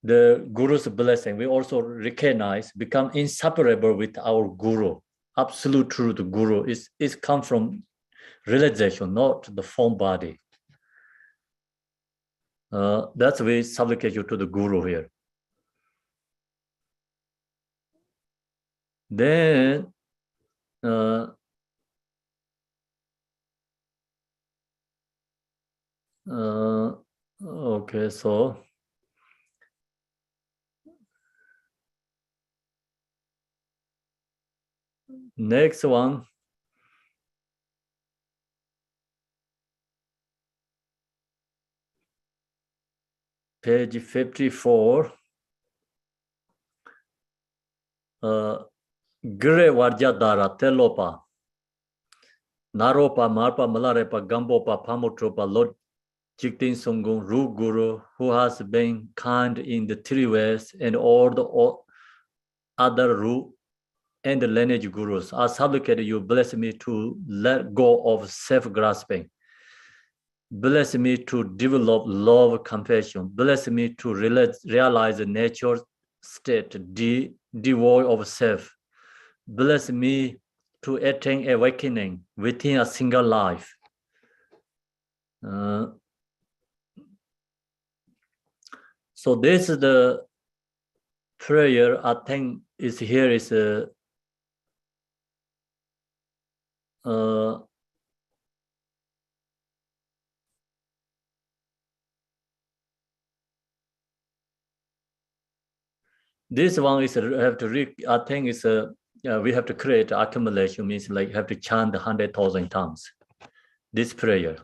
A: The Guru's blessing, we also recognize, become inseparable with our Guru. Absolute truth Guru is come from realization, not the form body. That's we supplicate you to the Guru here. Then okay, so next one. page 54. Gre Varjadara Telopa Naropa Marpa Malarepa Gambopa Pamotropa Lord Jiktin Sungung Ru Guru, who has been kind in the three ways, and all the other Ru and the lineage gurus. I supplicate you, bless me to let go of self-grasping. Bless me to develop love, compassion. Bless me to realize the nature state devoid of self. Bless me to attain awakening within a single life. So this is the prayer. I think is here is this one is have to I think it's we have to create accumulation, means like have to chant 100,000 times this prayer.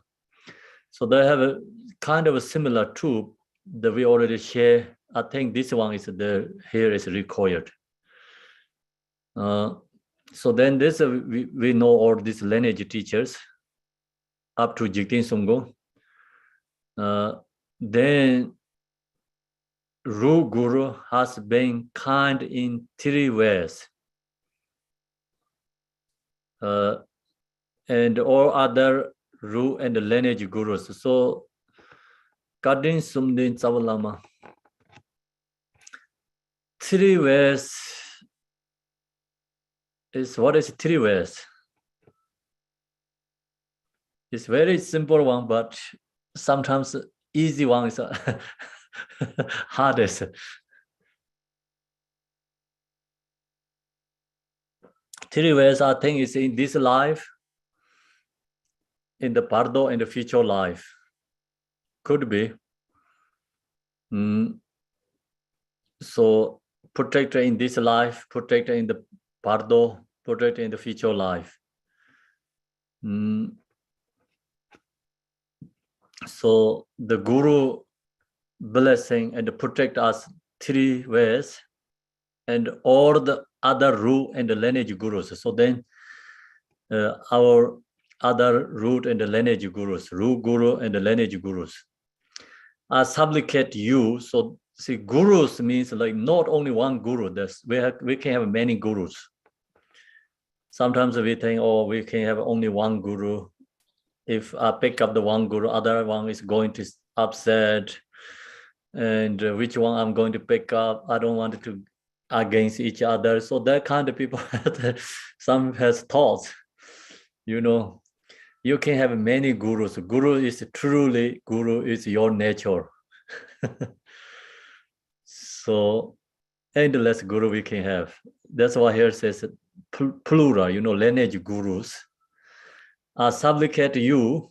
A: So they have a kind of a similar tool that we already share. I think this one is here is required. So then this we know all these lineage teachers up to Jiktin Sunggung. Then Ru Guru has been kind in three ways. And all other Ru and lineage gurus. So Kadin Sumdin Savalama. Three ways is what is three ways? It's very simple one, but sometimes easy one is hardest. Three ways I think is in this life, in the Pardo and the future life. Could be. So protector in this life, protector in the Pardo, protector in the future life. So the Guru blessing and protect us three ways, and all the other Ru and the lineage gurus. So then our other root and the lineage gurus, Ru Guru and the lineage gurus, I supplicate you. So see, gurus means like not only one guru. We can have many gurus. Sometimes we think, oh, we can have only one guru. If I pick up the one guru, other one is going to upset. And which one I'm going to pick up? I don't want to against each other. So that kind of people, some has thoughts. You know, you can have many gurus. Guru is truly, guru is your nature. So endless guru we can have. That's why here says plural, you know, lineage gurus. I supplicate you,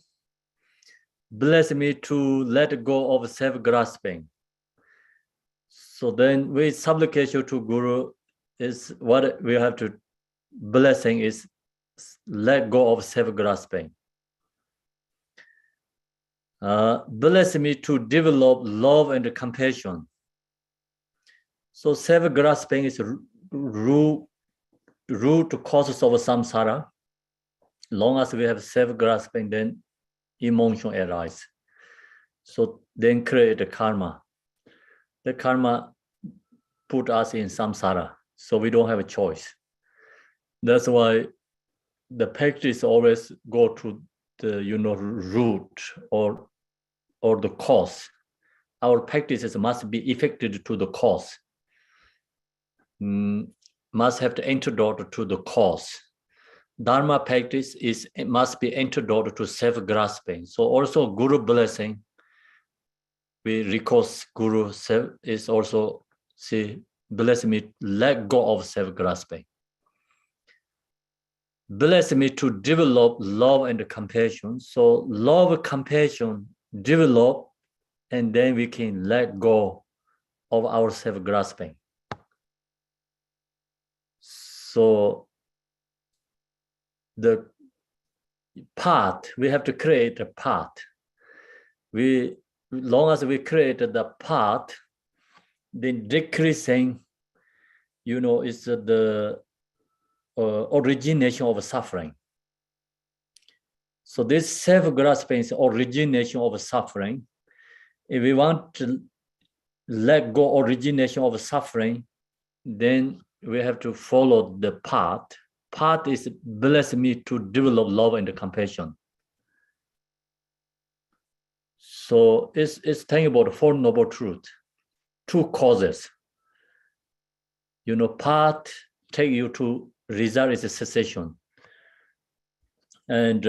A: bless me to let go of self-grasping. So then with supplication to Guru is what we have to blessing is let go of self-grasping. Bless me to develop love and compassion. So self-grasping is root causes of samsara. Long as we have self-grasping, then emotion arises. So then create a karma. The karma put us in samsara, so we don't have a choice. That's why the practice always go to the root or the cause. Our practices must be effective to the cause. Must have the antidote to the cause. Dharma practice must be antidote to self-grasping. So also Guru blessing, we recourse Guru self is also bless me, let go of self-grasping. Bless me to develop love and compassion. So love, compassion, develop, and then we can let go of our self-grasping. So the path, we have to create a path. We long as we created the path, then decreasing, is the origination of suffering. So this self-grasping is origination of suffering. If we want to let go origination of suffering, then we have to follow the path. Path is bless me to develop love and compassion. So it's talking about Four Noble Truths, two causes. Path take you to result is a cessation. And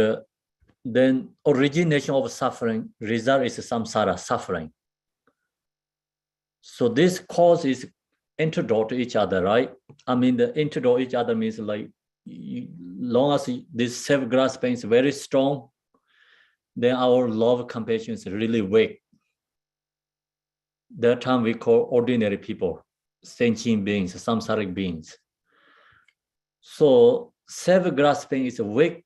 A: then origination of suffering, result is samsara, suffering. So this cause is antidote to each other, right? I mean, the antidote each other means like, long as this self-grasping is very strong, then our love compassion is really weak. That time we call ordinary people, sentient beings, samsaric beings. So self-grasping is weak,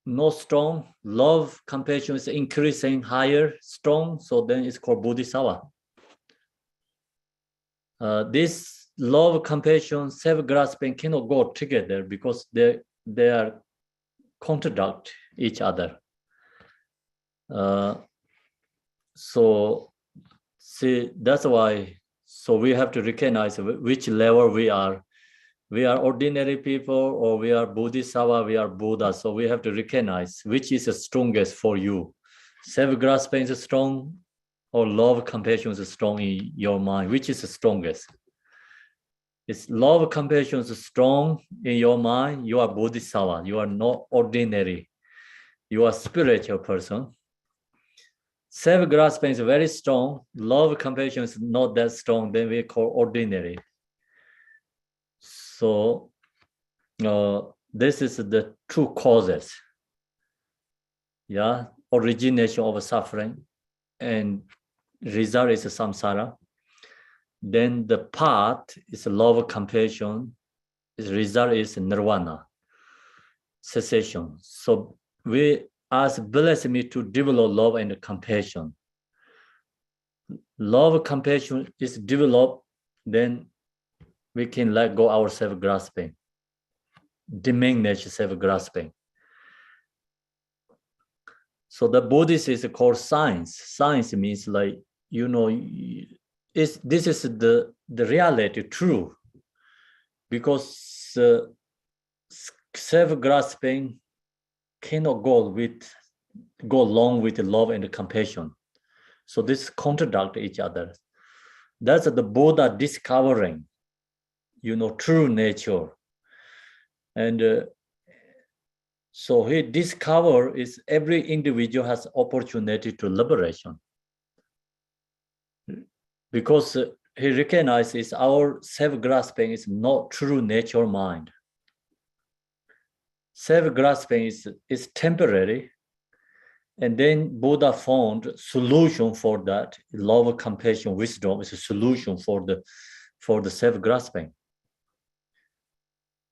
A: not strong. Love, compassion is increasing, higher, strong. So then it's called bodhisattva. This love, compassion, self-grasping cannot go together because they are contradict each other. So see, that's why. So we have to recognize which level we are. We are ordinary people, or we are bodhisattva, we are Buddha. So we have to recognize which is the strongest for you. Self-grasping is strong, or love, compassion is strong in your mind. Which is the strongest? If love, compassion is strong in your mind, you are bodhisattva. You are not ordinary. You are a spiritual person. Self-grasping is very strong. Love, compassion is not that strong. Then we call ordinary. So this is the two causes. Yeah, origination of suffering, and result is samsara. Then the path is love, compassion. The result is nirvana, cessation. So we ask bless me to develop love and compassion. Love, compassion is developed, then we can let go our self-grasping, diminish self-grasping. So the Buddhist is called science. Science means like, this is the reality, true. Because self-grasping cannot go along with love and compassion. So this contradict each other. That's the Buddha discovering, true nature. And so he discovered is every individual has opportunity to liberation. Because he recognizes our self-grasping is not true nature mind. Self-grasping is temporary. And then Buddha found solution for that. Love, compassion, wisdom is a solution for the self-grasping.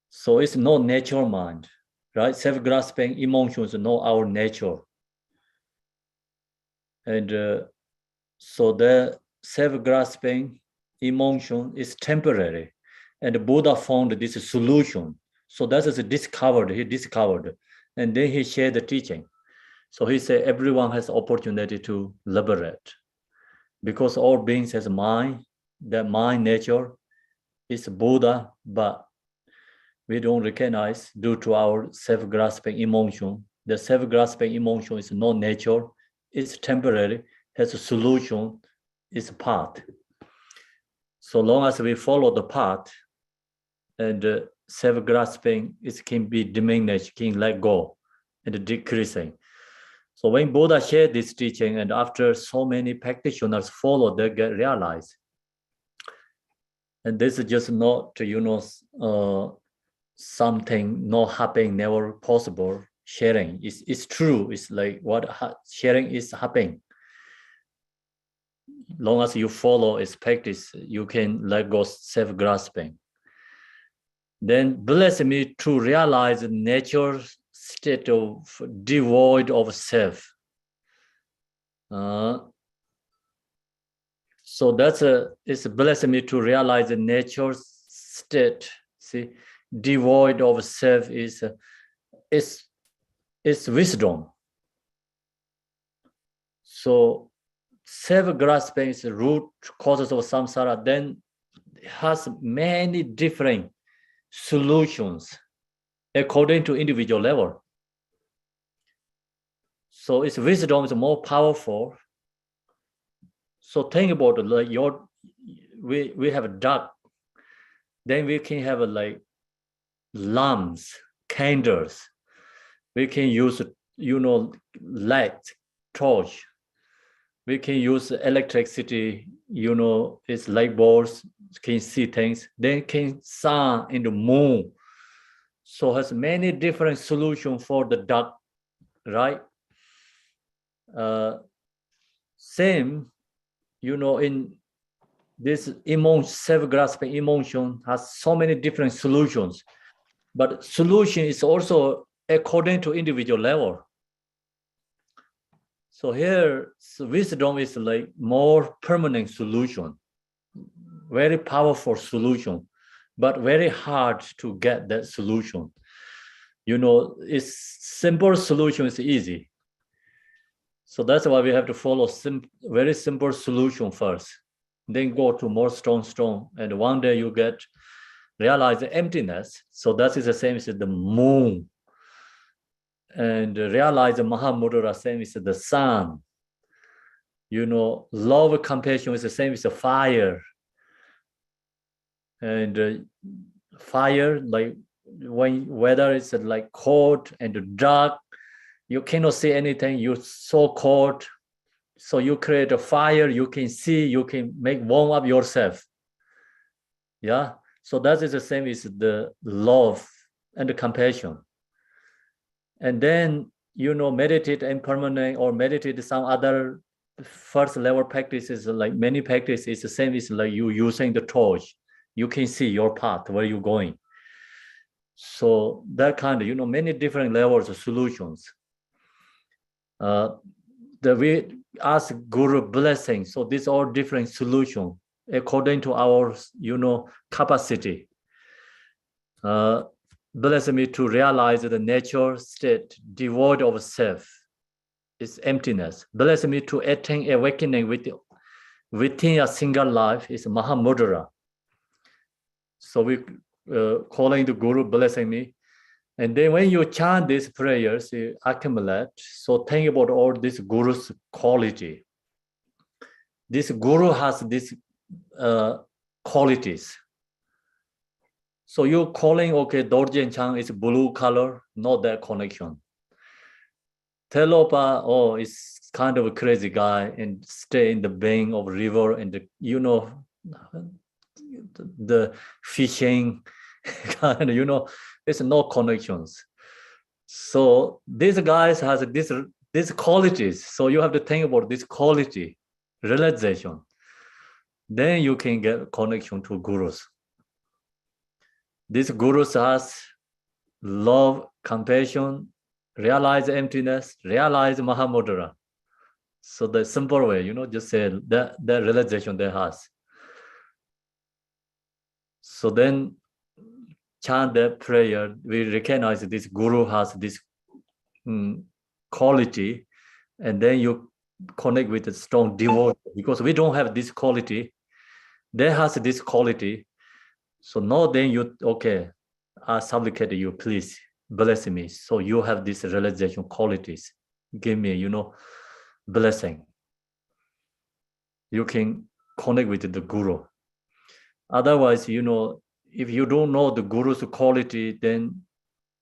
A: So it's not nature mind, right? Self-grasping emotions are not our nature. And so the self-grasping emotion is temporary. And Buddha found this solution. So that is discovered, he discovered. And then he shared the teaching. So he said everyone has opportunity to liberate. Because all beings has mind, that mind nature is Buddha, but we don't recognize due to our self-grasping emotion. The self-grasping emotion is not nature, it's temporary, has a solution, it's a path. So long as we follow the path, and self-grasping can be diminished, can let go, and decreasing. So when Buddha shared this teaching, and after so many practitioners follow, they get realized. And this is just not, something not happening, never possible. Sharing it's true. It's like what sharing is happening. Long as you follow its practice, you can let go self-grasping. Then bless me to realize nature state of devoid of self. So it's blessed me to realize the nature state. See, devoid of self is wisdom. So self-grasping is the root causes of samsara. Then it has many different solutions according to individual level. So its wisdom is more powerful. So think about like we have a duck, then we can have like lamps, candles. We can use light, torch. We can use electricity. It's light bulbs. Can see things. Then can sun and the moon. So has many different solutions for the duck, right? Same, in this emotion, self-grasping emotion has so many different solutions, but solution is also according to individual level. So here, wisdom is like more permanent solution, very powerful solution, but very hard to get that solution. It's simple solution is easy. So that's why we have to follow very simple solution first, then go to more strong, and one day you realize the emptiness. So that is the same as the moon, and realize the Mahamudra same as the sun. Love, compassion is the same as the fire, and fire, like whether it's like cold and dark, you cannot see anything, you're so cold. So you create a fire, you can see, you can warm up yourself. Yeah. So that is the same as the love and the compassion. And then, meditate impermanent or meditate some other first level practices, like many practices, it's the same as like you using the torch. You can see your path, where you're going. So that kind of, many different levels of solutions. We ask Guru blessing. So these are different solutions according to our, capacity. Bless me to realize the nature state devoid of self is emptiness. Bless me to attain awakening within a single life is Mahamudra. So we calling the Guru blessing me. And then when you chant these prayers, you accumulate. So think about all this Guru's quality. This Guru has these qualities. So you're calling, okay, Dorjen Chang is blue color, not that connection. Telopa, oh, it's kind of a crazy guy and stay in the bank of river and the fishing kind of, there's no connections. So these guys has these qualities. So you have to think about this quality, realization. Then you can get connection to gurus. These gurus has love, compassion, realize emptiness, realize Mahamudra. So the simple way, just say that realization they has. So then chant that prayer, we recognize this guru has this quality, and then you connect with a strong devotion, because we don't have this quality. They has this quality. So now then you, okay, I supplicate you, please bless me. So you have this realization qualities. Give me, blessing. You can connect with the guru. Otherwise, if you don't know the guru's quality, then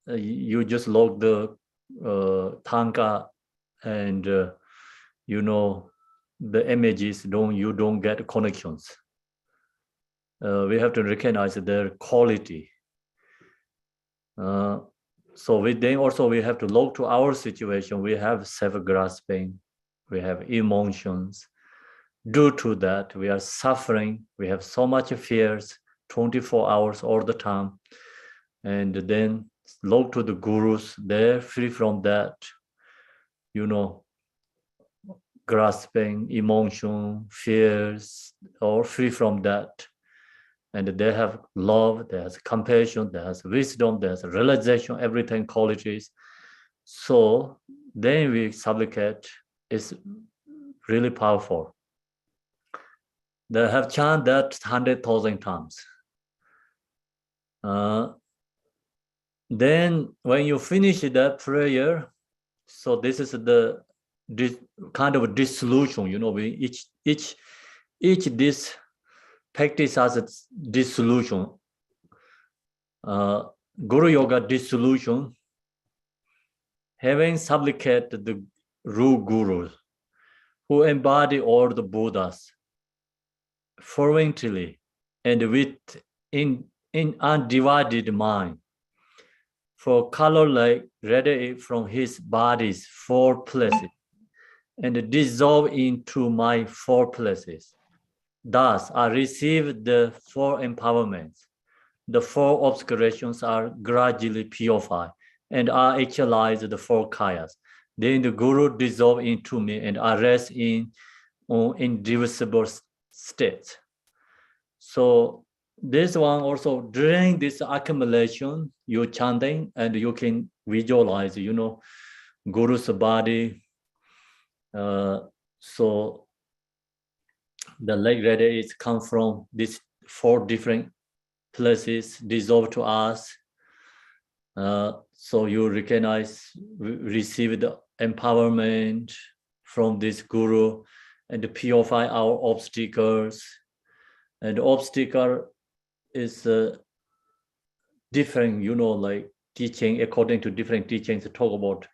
A: you just log the tanka and the images. You don't get connections. We have to recognize their quality. So we have to look to our situation. We have self-grasping, we have emotions. Due to that, we are suffering. We have so much fears, 24 hours all the time. And then look to the gurus. They're free from that. grasping, emotion, fears, or free from that. And they have love, there's compassion, there's wisdom, there's realization, everything qualities. So then we supplicate is really powerful. They have chanted that 100,000 times. Then when you finish that prayer, so this is the kind of dissolution, we each this practice has a dissolution. Guru Yoga dissolution, having supplicated the true Gurus who embody all the Buddhas fervently and with in undivided mind, for color like radiate from his body's four places and dissolve into my four places. Thus, I receive the four empowerments. The four obscurations are gradually purified, and I actualize the four kayas. Then the Guru dissolve into me, and I rest in indivisible states. So this one also, during this accumulation, you're chanting and you can visualize, Guru's body. So the leg radiates come from these four different places, dissolve to us. So you recognize, receive the empowerment from this Guru and purify our obstacles. And the obstacle is different, like teaching, according to different teachings, talk about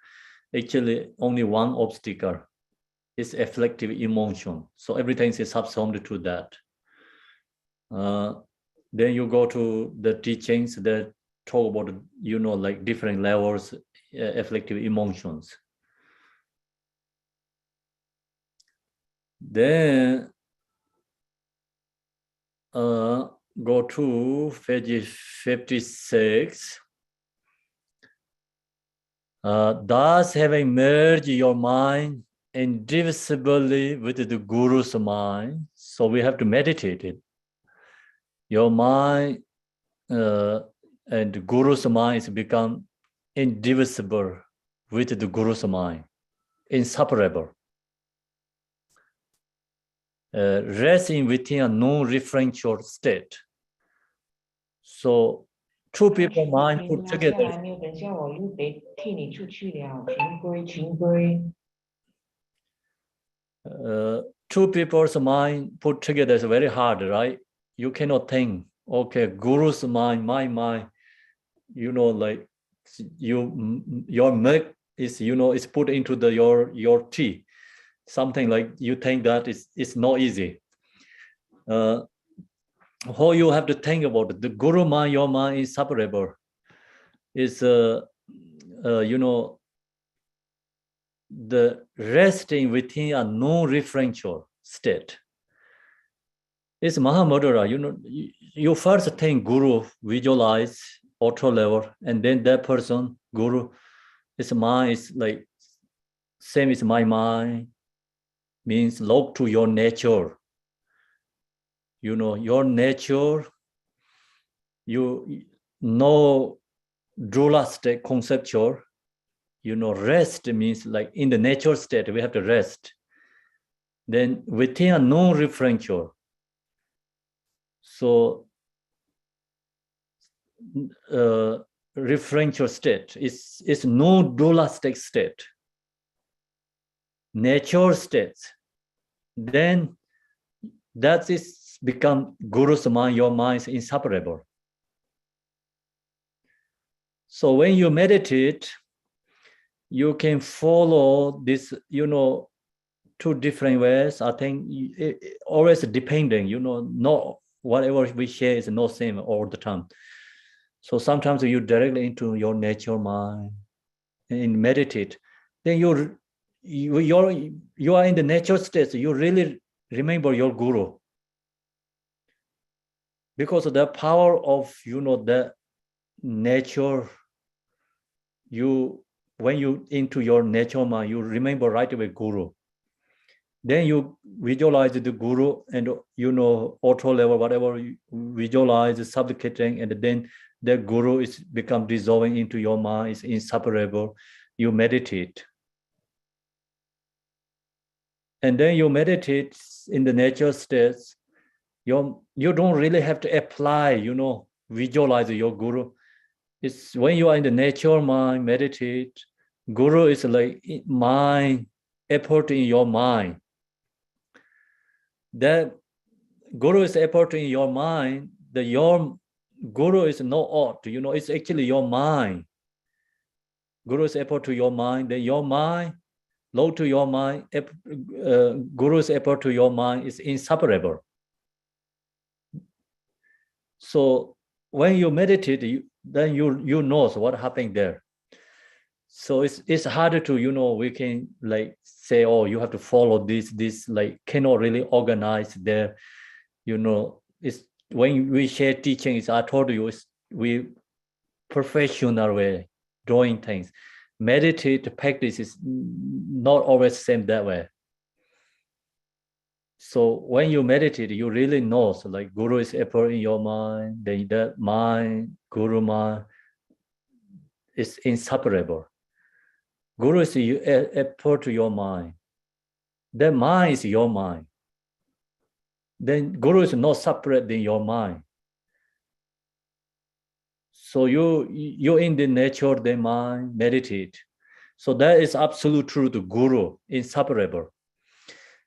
A: actually only one obstacle is afflictive emotion. So everything is subsumed to that. Then you go to the teachings that talk about, like different levels, afflictive emotions. Then go to page 56. Thus having merged your mind indivisibly with the Guru's mind, so we have to meditate it. Your mind and Guru's mind is become indivisible with the Guru's mind, inseparable. Resting within a non-referential state. So two people mind put together. Two people's mind put together is very hard, right? You cannot think, okay, Guru's mind, my mind, like your milk is, is put into your tea. Something like you think that is not easy. How you have to think about it. The Guru mind, your mind is separable. Is the resting within a non-referential state. It's Mahamudra. You first think Guru, visualize auto level, and then that person, Guru, his mind is like same as my mind, means look to your nature. Your nature, no dualistic conceptual, rest means like in the natural state, we have to rest. Then within a non-referential, so referential state is no dualistic state, natural states. Then that is become Guru's mind, your mind is inseparable. So when you meditate, you can follow this, two different ways. I think always depending, not whatever we share is not same all the time. So sometimes you directly into your natural mind and meditate. Then you are in the natural state. You really remember your Guru. Because of the power of, the nature, when you into your natural mind, you remember right away Guru. Then you visualize the guru and, auto level, whatever you visualize, supplicating, and then the guru is become dissolving into your mind, is inseparable. You meditate. And then you meditate in the natural states. You don't really have to apply, visualize your guru. It's when you are in the natural mind, meditate, guru is like mind, effort in your mind. That guru is effort in your mind. Your guru is no ought, it's actually your mind. Guru is effort to your mind. Then your mind, low to your mind, guru's effort to your mind is inseparable. So when you meditate, then you know what happened there. So it's harder to, we can like say, oh, you have to follow this like cannot really organize there. It's when we share teachings, I told you, we professional way doing things. Meditate practice is not always the same that way. So when you meditate, you really know, so like guru is effort in your mind, then that mind, guru mind is inseparable. Guru is effort to your mind. That mind is your mind. Then guru is not separate than your mind. So you in the nature of the mind, meditate. So that is absolute truth, guru, inseparable.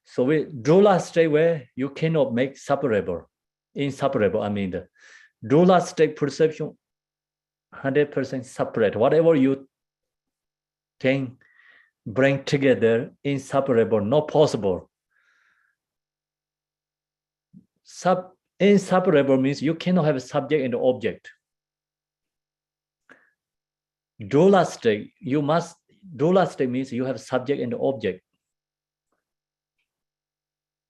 A: So we Drula state where you cannot make separable, inseparable. I mean, the Drula state perception, 100% separate. Whatever you can bring together, inseparable, not possible. Inseparable means you cannot have a subject and object. Drula state, Drula state means you have subject and object.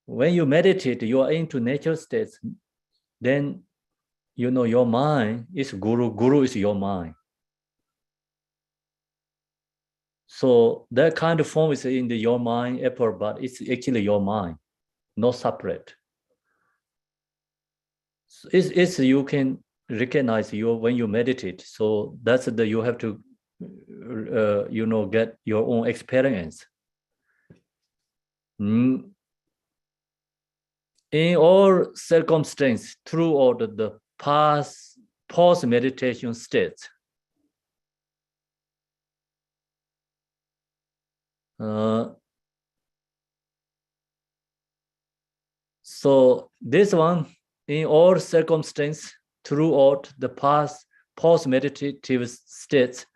A: When you meditate, you are into nature states, then your mind is guru is your mind. So that kind of form is in your mind effort, but it's actually your mind, not separate. So it's you can recognize when you meditate. So that's you have to get your own experience. In all circumstances, throughout the past post-meditation states, so this one, in all circumstances, throughout the past post-meditative states,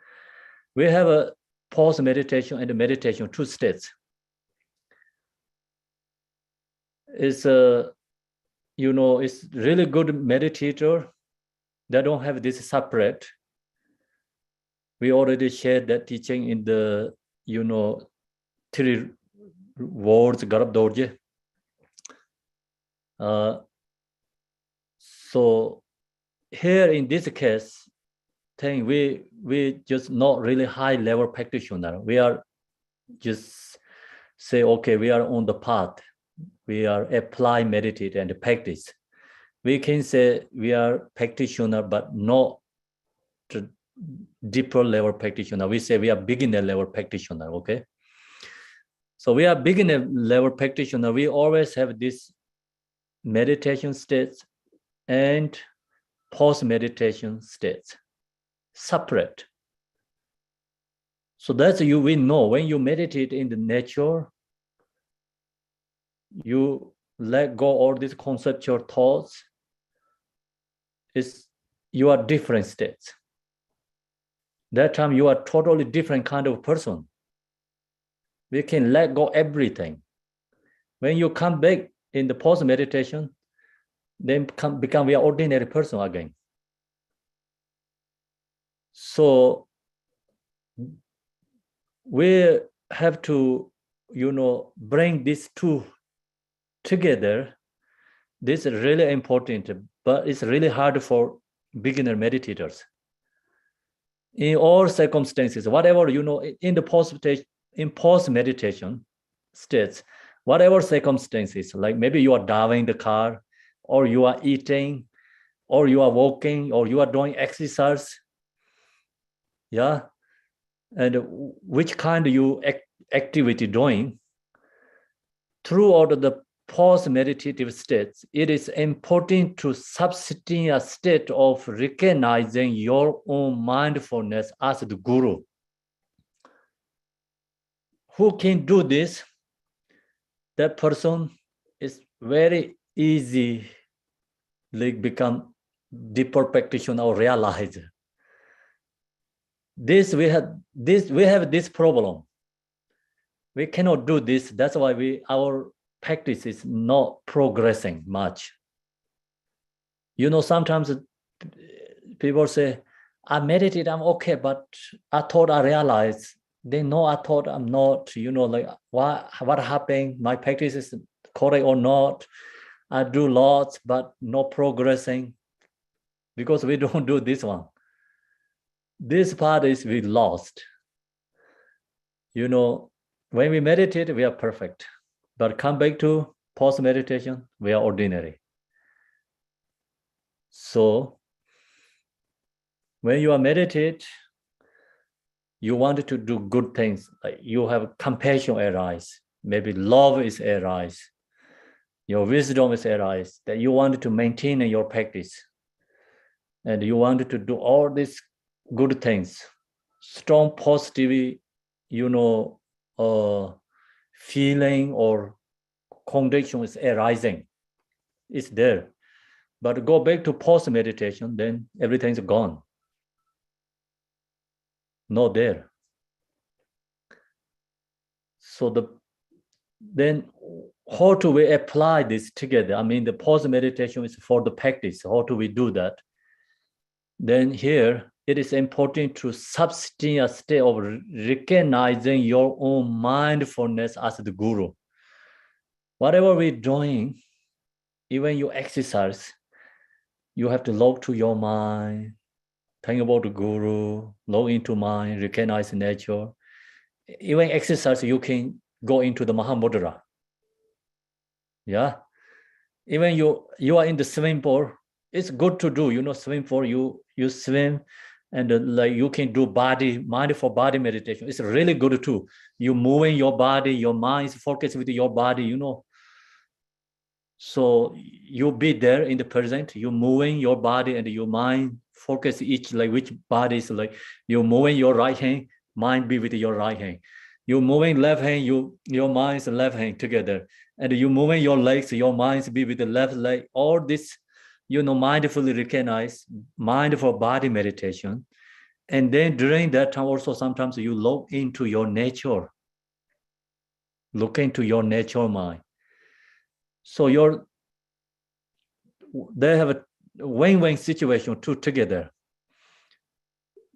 A: we have a post-meditation and meditation, two states. It's it's really good meditator. They don't have this separate. We already shared that teaching in the 3 words Garab Dorje. So here in this case, we just not really high level practitioner. We are just say, okay, we are on the path. We are apply, meditate, and practice. We can say we are practitioner, but not deeper level practitioner. We say we are beginner level practitioner, okay? So we are beginner level practitioner. We always have this meditation states and post-meditation states separate. So that's we know when you meditate in the nature, you let go all these conceptual thoughts, you are different states. That time you are totally different kind of person. We can let go everything. When you come back in the post-meditation, then become we are ordinary person again. So we have to, bring these two together. This is really important, but it's really hard for beginner meditators. In all circumstances, whatever, in the post-meditation states, whatever circumstances, like maybe you are driving the car, or you are eating, or you are walking, or you are doing exercise. Yeah. And which kind of you activity doing, throughout the post-meditative states, it is important to sustain a state of recognizing your own mindfulness as the guru. Who can do this? That person is very easy, like become deeper practitioner or realize. We have this problem. We cannot do this. That's why our practice is not progressing much. Sometimes people say, I meditate, I'm okay, but I thought I realized. They know I thought I'm not, like what happened? My practice is correct or not? I do lots, but not progressing, because we don't do this one. This part is we lost. When we meditate, we are perfect. But come back to post-meditation, we are ordinary. So when you are meditate, you want to do good things. Like you have compassion arise. Maybe love is arise. Your wisdom is arise. That you want to maintain in your practice. And you want to do all these good things. Strong positive, feeling or conviction is arising. It's there. But go back to post-meditation, then everything's gone. Not there. So then how do we apply this together? I mean, the post-meditation is for the practice. How do we do that? Then here, it is important to sustain a state of recognizing your own mindfulness as the guru. Whatever we're doing, even you exercise, you have to log to your mind, think about the guru, log into mind, recognize nature. Even exercise, you can go into the Mahamudra. Yeah. Even you are in the swimming pool, it's good to do, swimming pool, you swim, and like you can do mindful body meditation. It's really good too. You moving your body, your mind is focused with your body, So you be there in the present, you moving your body and your mind focus each, like which body is like, you moving your right hand, mind be with your right hand. You moving left hand, your mind is left hand together. And you moving your legs, your mind be with the left leg. All this, mindfully recognize, mindful body meditation. And then during that time also, sometimes you look into your nature. Look into your nature mind. So they have a win-win situation two together.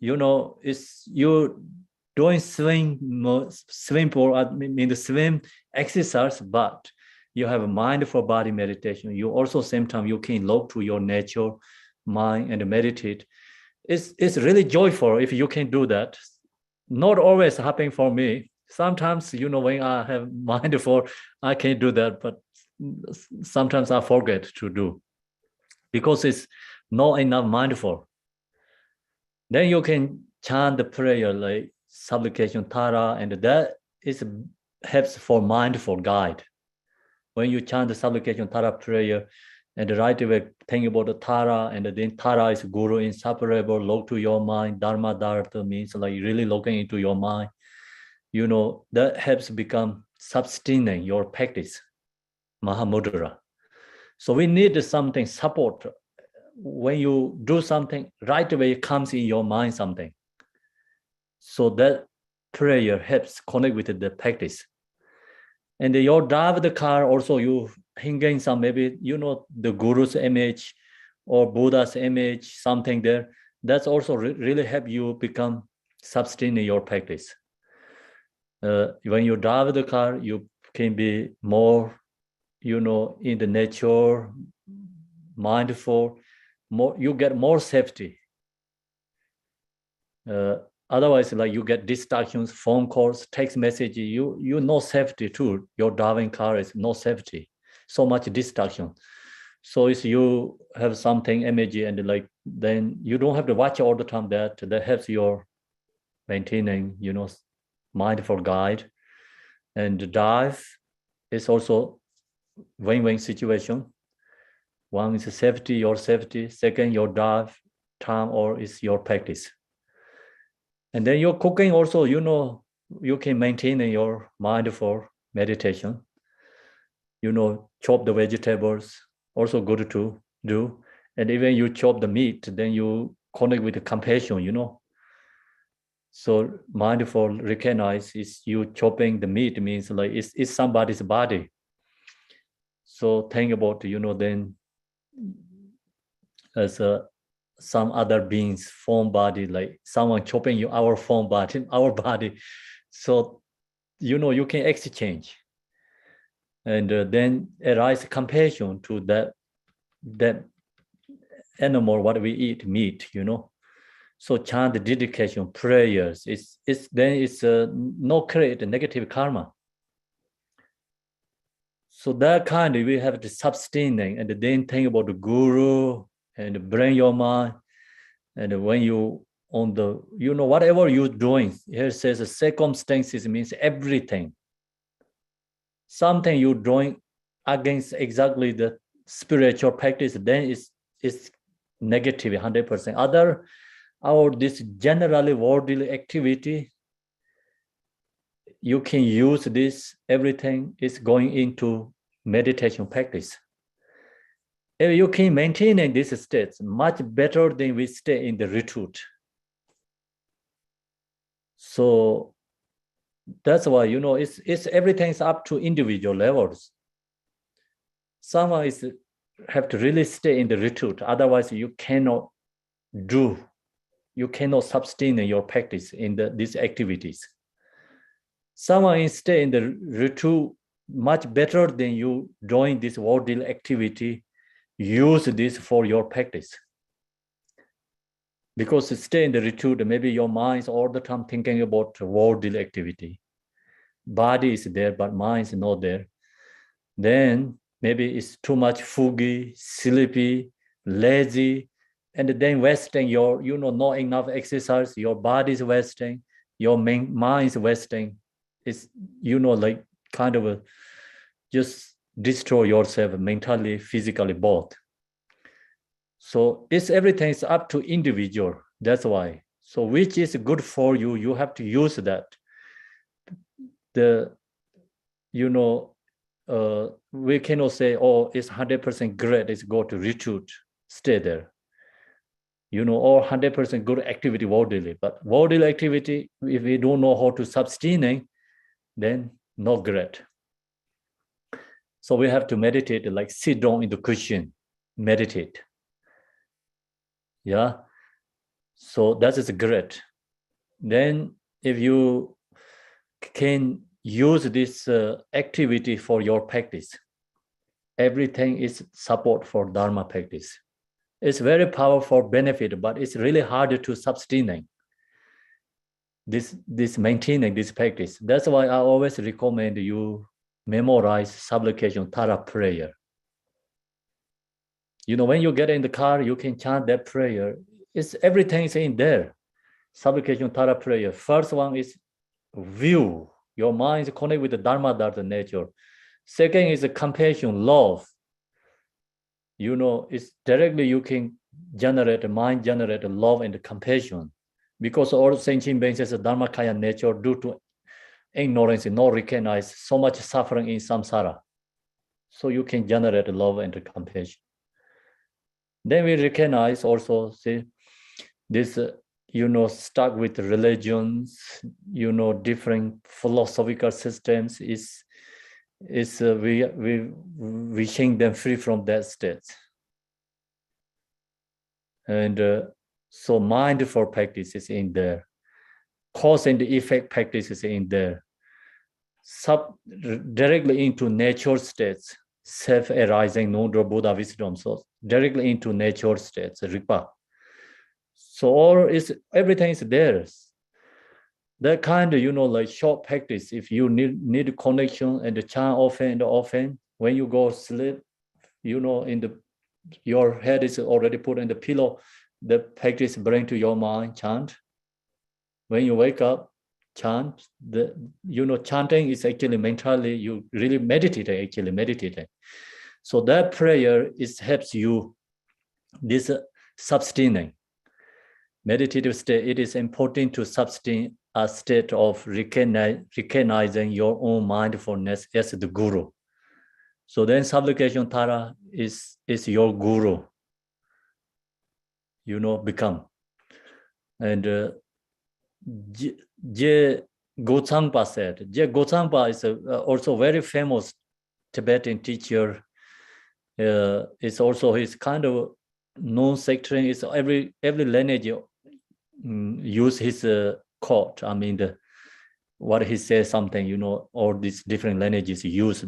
A: It's you doing swim pool, I mean the swim exercise, but you have a mindful body meditation. You also same time you can look to your nature mind and meditate. It's really joyful if you can do that. Not always happening for me. Sometimes, when I have mindful, I can do that, but sometimes I forget to do because it's not enough mindful. Then you can chant the prayer like supplication Tara, and that is helps for mindful guide. When you chant the supplication Tara prayer, and right away think about the Tara, and then Tara is Guru inseparable, look to your mind. Dharma Dharta means like really looking into your mind. That helps become sustaining your practice, Mahamudra. So we need something support. When you do something, right away it comes in your mind something. So that prayer helps connect with the practice. And you drive the car also, you hanging some, maybe, the Guru's image or Buddha's image, something there. That's also really help you become sustaining your practice. When you drive the car, you can be more, in the nature, mindful, more, you get more safety. Otherwise, like you get distractions, phone calls, text message, you no safety too. Your driving car is no safety. So much distraction. So if you have something energy and like, then you don't have to watch all the time. That helps your maintaining, mindful guide. And the dive is also win-win situation. One is safety, your safety. Second, your dive time or is your practice. And then your cooking also, you can maintain your mindful meditation. Chop the vegetables, also good to do. And even you chop the meat, then you connect with the compassion, So mindful recognize is you chopping the meat means like it's somebody's body. So think about, then as some other beings form body, like someone chopping our form body, our body. So, you can exchange. And then arise compassion to that animal, what we eat, meat, So chant dedication, prayers, it's no create negative karma. So that kind we have to sustaining and then think about the guru and bring your mind. And when you on the, whatever you're doing, here it says circumstances means everything. Something you're doing against exactly the spiritual practice, then it's negative 100%. Other, or this generally worldly activity, you can use this, everything is going into meditation practice. If you can maintain in this state, much better than we stay in the retreat. So that's why, it's everything's up to individual levels. Someone have to really stay in the retreat. Otherwise, you cannot sustain your practice in these activities. Someone stay in the retreat much better than you doing this worldly activity. Use this for your practice. Because stay in the retreat, maybe your mind is all the time thinking about worldly activity. Body is there, but mind is not there. Then maybe it's too much foggy, sleepy, lazy, and then wasting your, not enough exercise, your body is wasting, your mind is wasting. It's, like kind of just destroy yourself mentally, physically, both. So everything's up to individual. That's why. So which is good for you, you have to use that. We cannot say, oh, it's 100% great, it's go to retreat, stay there. Or 100% good activity worldly. But worldly activity, if we don't know how to sustain, then not great. So we have to meditate, like sit down in the cushion, meditate. Yeah. So that is great. Then if you can use this activity for your practice, everything is support for Dharma practice. It's very powerful benefit, but it's really hard to sustain this maintaining this practice. That's why I always recommend you memorize supplication Tara prayer. When you get in the car, you can chant that prayer. Everything is in there. Supplication Tara prayer. First one is view. Your mind is connected with the Dharma, the nature. Second is compassion, love. It's directly you can generate love and compassion. Because all sentient beings as a Dharmakaya nature, due to ignorance, not recognize so much suffering in samsara. So you can generate love and compassion. Then we recognize also, see, this, stuck with religions, different philosophical systems we wishing them free from that state. And so mindful practice is in there. Cause and effect practice is in there. Directly into nature states, self-arising, non-dual Buddha wisdom. So directly into nature states, Ripa. So everything is there. that kind of, like short practice, if you need connection and the chant often and often, when you go sleep, your head is already put in the pillow, the practice bring to your mind, chant. When you wake up, chant. Chanting is actually mentally, you really meditating. So that prayer helps you, this sustaining meditative state. It is important to sustain a state of recognizing your own mindfulness as the guru. So then supplication Tara is your guru, become. And Je Gotsangpa said, Je Gotsangpa is also very famous Tibetan teacher. It's also his kind of non-sectarian. It's every lineage use his quote. I mean, what he says something, all these different lineages use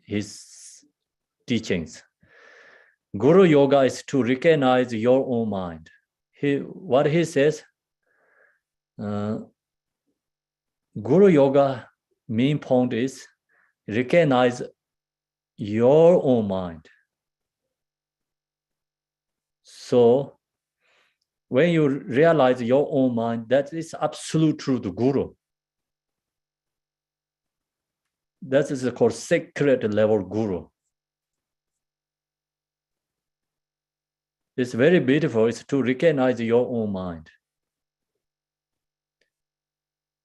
A: his teachings. Guru Yoga is to recognize your own mind. What he says, Guru Yoga main point is recognize your own mind. So when you realize your own mind, that is absolute truth, Guru. That is called sacred level Guru. It's very beautiful. It's to recognize your own mind.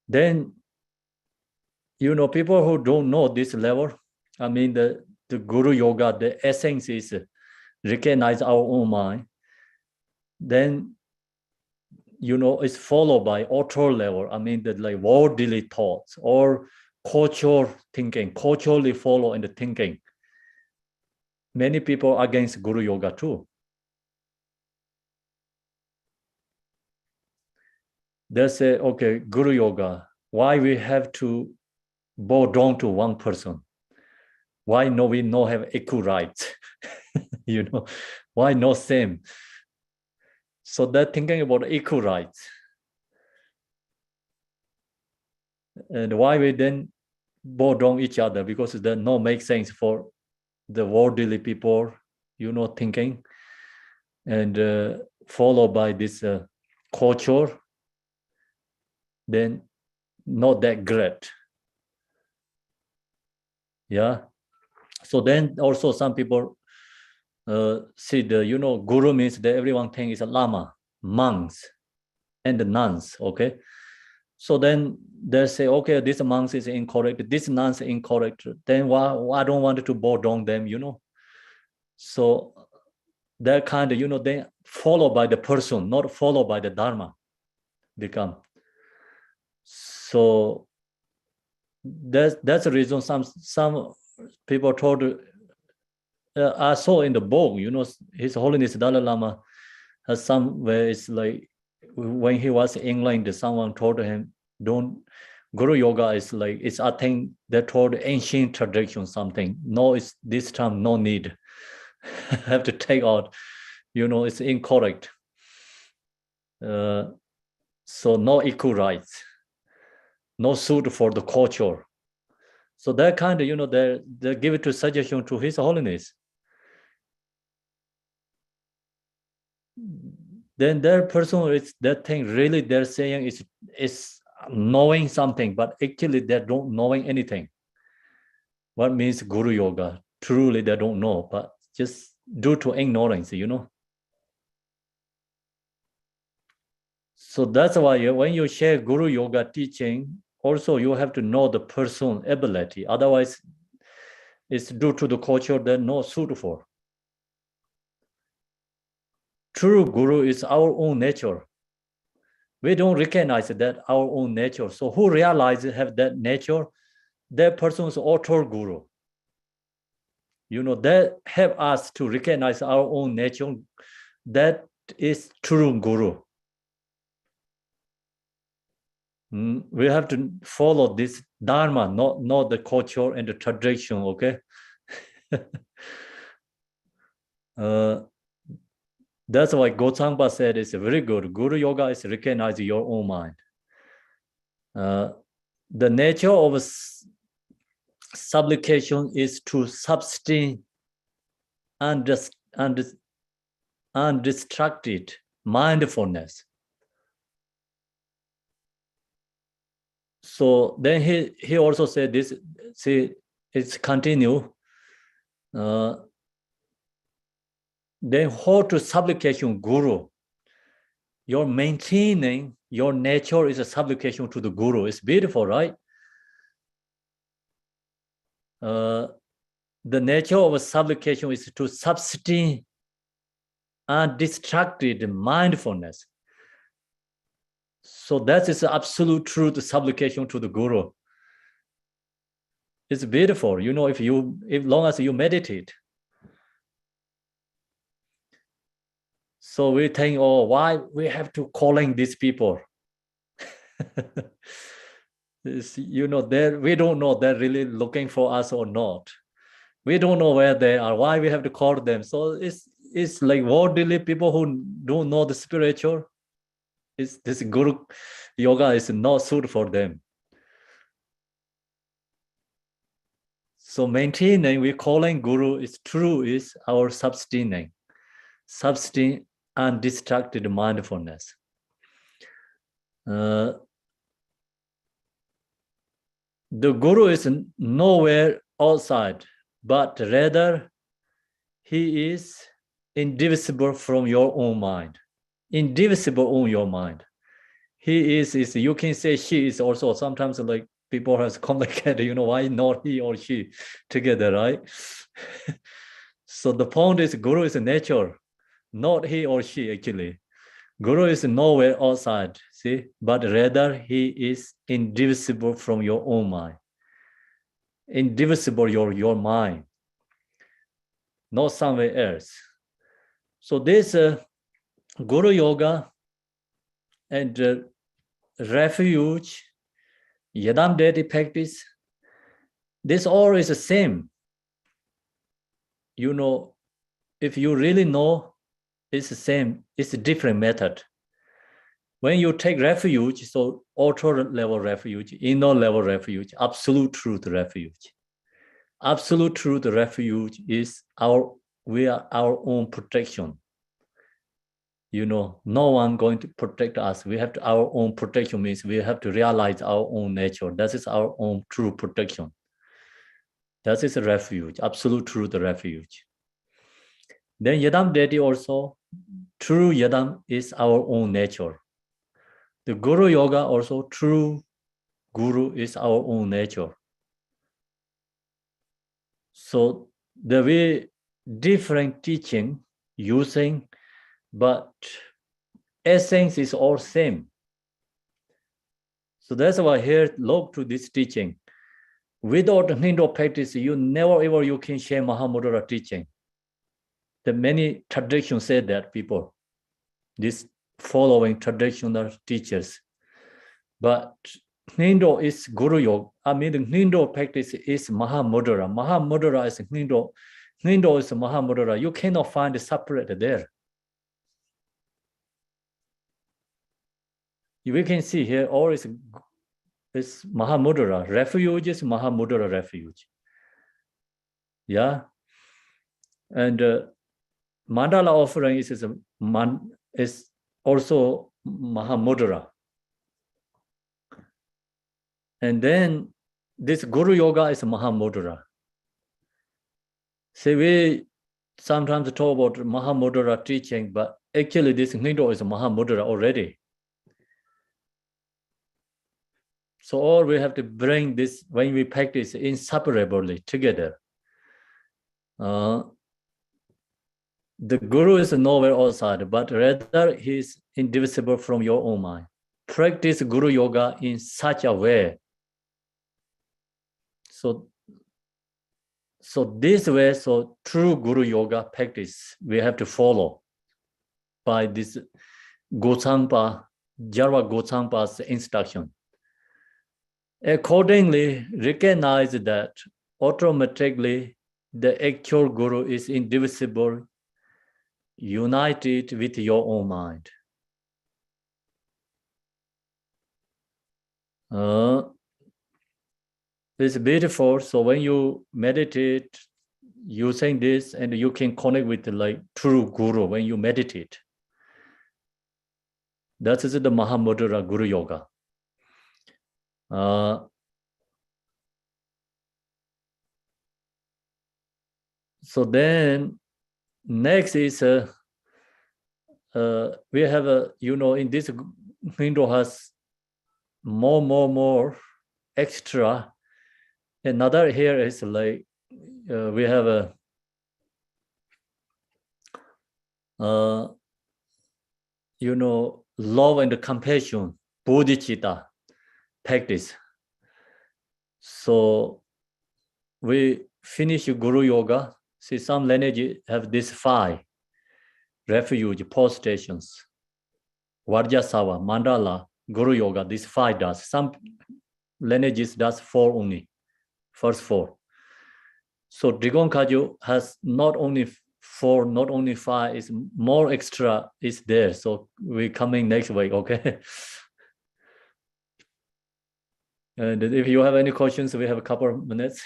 A: Then, people who don't know this level, I mean, the Guru Yoga, the essence is recognize our own mind. Then, it's followed by auto level. I mean, the worldly thoughts or cultural thinking, culturally follow in the thinking. Many people are against Guru Yoga too. They say, okay, Guru Yoga, why we have to bow down to one person? Why we no have equal rights? Why no same? So they're thinking about equal rights. And why we then bow down each other? Because that no make sense for the worldly people, thinking. And followed by this culture, then not that great. Yeah. So then also some people see Guru means that everyone thinks is a lama, monks, and the nuns, okay? So then they say, okay, this monks is incorrect, this nuns is incorrect. Then why I don't want to bow down them, So that kind of, they follow by the person, not follow by the Dharma, become. So that's the reason some people told, I saw in the book, His Holiness Dalai Lama has somewhere, it's like when he was in England, someone told him, Guru Yoga is it's I think they told ancient tradition something. No, it's this time no need. Have to take out, it's incorrect. So no equal rights, no suit for the culture. So that kind of, they give it to suggestion to His Holiness. Then that person is that thing really they're saying is knowing something, but actually they don't knowing anything. What means Guru Yoga? Truly they don't know, but just due to ignorance, So that's why when you share Guru Yoga teaching, also you have to know the person ability. Otherwise, it's due to the culture that no suit for. True Guru is our own nature. We don't recognize that our own nature. So who realizes have that nature? That person is author Guru. That help us to recognize our own nature. That is true Guru. We have to follow this Dharma, not the culture and the tradition, okay? That's why Gotsangpa said it's very good. Guru Yoga is recognize your own mind. The nature of supplication is to sustain undistracted mindfulness. So then he also said this, see, it's continue. Then how to supplication guru? You're maintaining your nature is a supplication to the guru. It's beautiful, right? The nature of a supplication is to sustain undistracted mindfulness. So that is the absolute truth supplication to the guru. It's beautiful, you know, if long as you meditate. So we think, oh, why we have to calling these people? You know, we don't know they're really looking for us or not. We don't know where they are, why we have to call them. So it's like worldly people who don't know the spiritual. This guru yoga is not suited for them. So maintaining, we calling guru is true, is our sustaining undistracted mindfulness. The guru is nowhere outside, but rather he is indivisible from your own mind. Indivisible on your mind. He is you can say she is also. Sometimes like people have complicated, you know, why not he or she together, right? So the point is guru is nature, not he or she actually. Guru is nowhere outside, see, but rather he is indivisible from your own mind. Indivisible your mind, not somewhere else. So this guru yoga and refuge, yadam deity practice, this all is the same. You know, if you really know, it's the same, it's a different method. When you take refuge, so outer level refuge, inner level refuge, absolute truth refuge. Absolute truth refuge is we are our own protection. You know, no one going to protect us. We have to, our own protection means we have to realize our own nature. That is our own true protection. That is a refuge, absolute truth refuge. Then Yadam deity also, true Yadam is our own nature. The Guru Yoga also, true Guru is our own nature. So the way different teaching using, but essence is all same. So that's why here look to this teaching. Without Hindu practice, you never ever you can share Mahamudra teaching. The many traditions say that people, this following traditional teachers, but Hindu is Guru Yoga. I mean, the Hindu practice is Mahamudra. Mahamudra is Hindu. Hindu is Mahamudra. You cannot find a separate there. We can see here all is Mahamudra. Refuge is Mahamudra refuge. Yeah. And Mandala Offering is also Mahamudra. And then this Guru Yoga is Mahamudra. See, we sometimes talk about Mahamudra teaching, but actually this Hindu is Mahamudra already. So all we have to bring this, when we practice inseparably together. The Guru is nowhere outside, but rather he is indivisible from your own mind. Practice Guru Yoga in such a way. So this way, so true Guru Yoga practice, we have to follow by this Gotsangpa, Jarva Gotsangpa's instruction. Accordingly, recognize that automatically the actual Guru is indivisible, united with your own mind. It's beautiful. So when you meditate, you saying this, and you can connect with like true guru when you meditate. That is the Mahamudra Guru Yoga. So then next is we have a, in this window has more extra. Another here is like we have a love and compassion, bodhicitta practice. So we finish Guru Yoga. See, some lineage have this 5 refuge post stations. Vajrasattva, Mandala, Guru Yoga, these 5 does. Some lineages does 4 only, first 4. So Drigon Kagyu has not only 4, not only 5, is more extra is there. So we're coming next week, okay? And if you have any questions, we have a couple of minutes.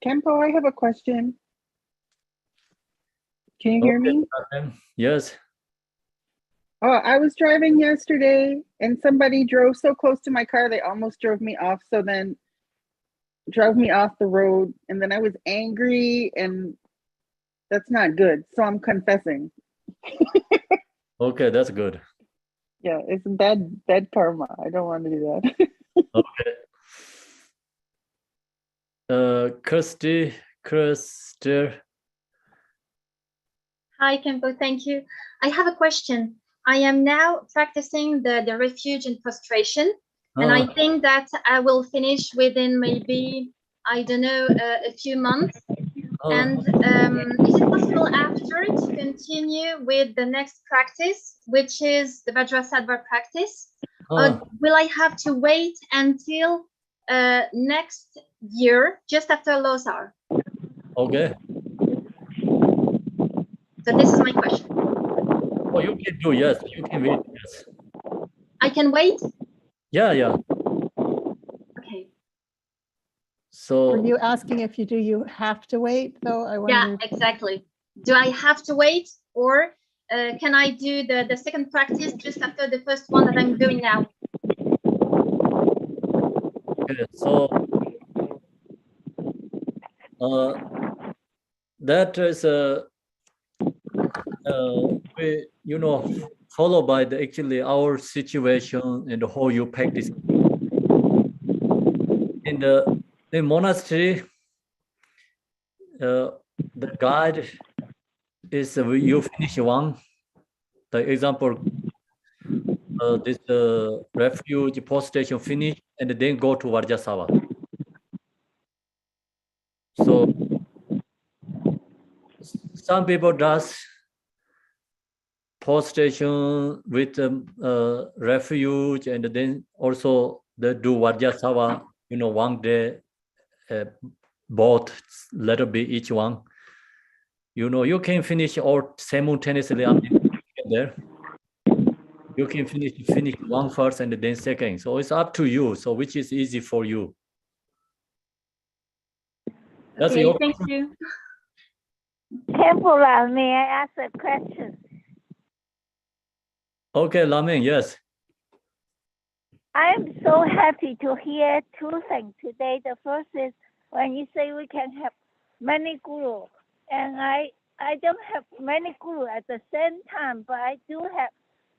B: Kempo, I have a question. Can you hear me?
A: Yes.
B: Oh, I was driving yesterday and somebody drove so close to my car, they almost drove me off. So then drove me off the road, and then I was angry, and that's not good. So I'm confessing.
A: Okay, that's good.
B: Yeah, it's bad karma. I don't want to do that.
A: Okay. Kirsty.
C: Hi, Kempo, thank you. I have a question. I am now practicing the refuge and prostration, and I think that I will finish within maybe, I don't know, a few months. And is it possible after to continue with the next practice, which is the Vajrasattva practice? Will I have to wait until next year, just after Losar?
A: Okay.
C: So this is my question.
A: Oh, you can do, yes. You can wait, yes.
C: I can wait?
A: Yeah.
C: Okay.
D: So were you asking if you have to wait though? I wonder.
C: Yeah, exactly. Do I have to wait, or can I do the second practice just after the first one that I'm doing now?
A: Okay, so that is we, followed by actually our situation and how you practice. In the monastery, the guide is you finish one. The example, this refuge post station finish and then go to Vajrasattva. So some people does post station with refuge, and then also they do Vajrasattva, one day, both little bit each one. You can finish all simultaneously. There, you can finish one first and then second. So it's up to you. So which is easy for you? That's
C: okay,
A: your
C: thank you.
E: Temporal, may I ask a question?
A: Okay, Lamin, yes.
E: I'm so happy to hear 2 things today. The first is when you say we can have many gurus, and I don't have many gurus at the same time, but I do have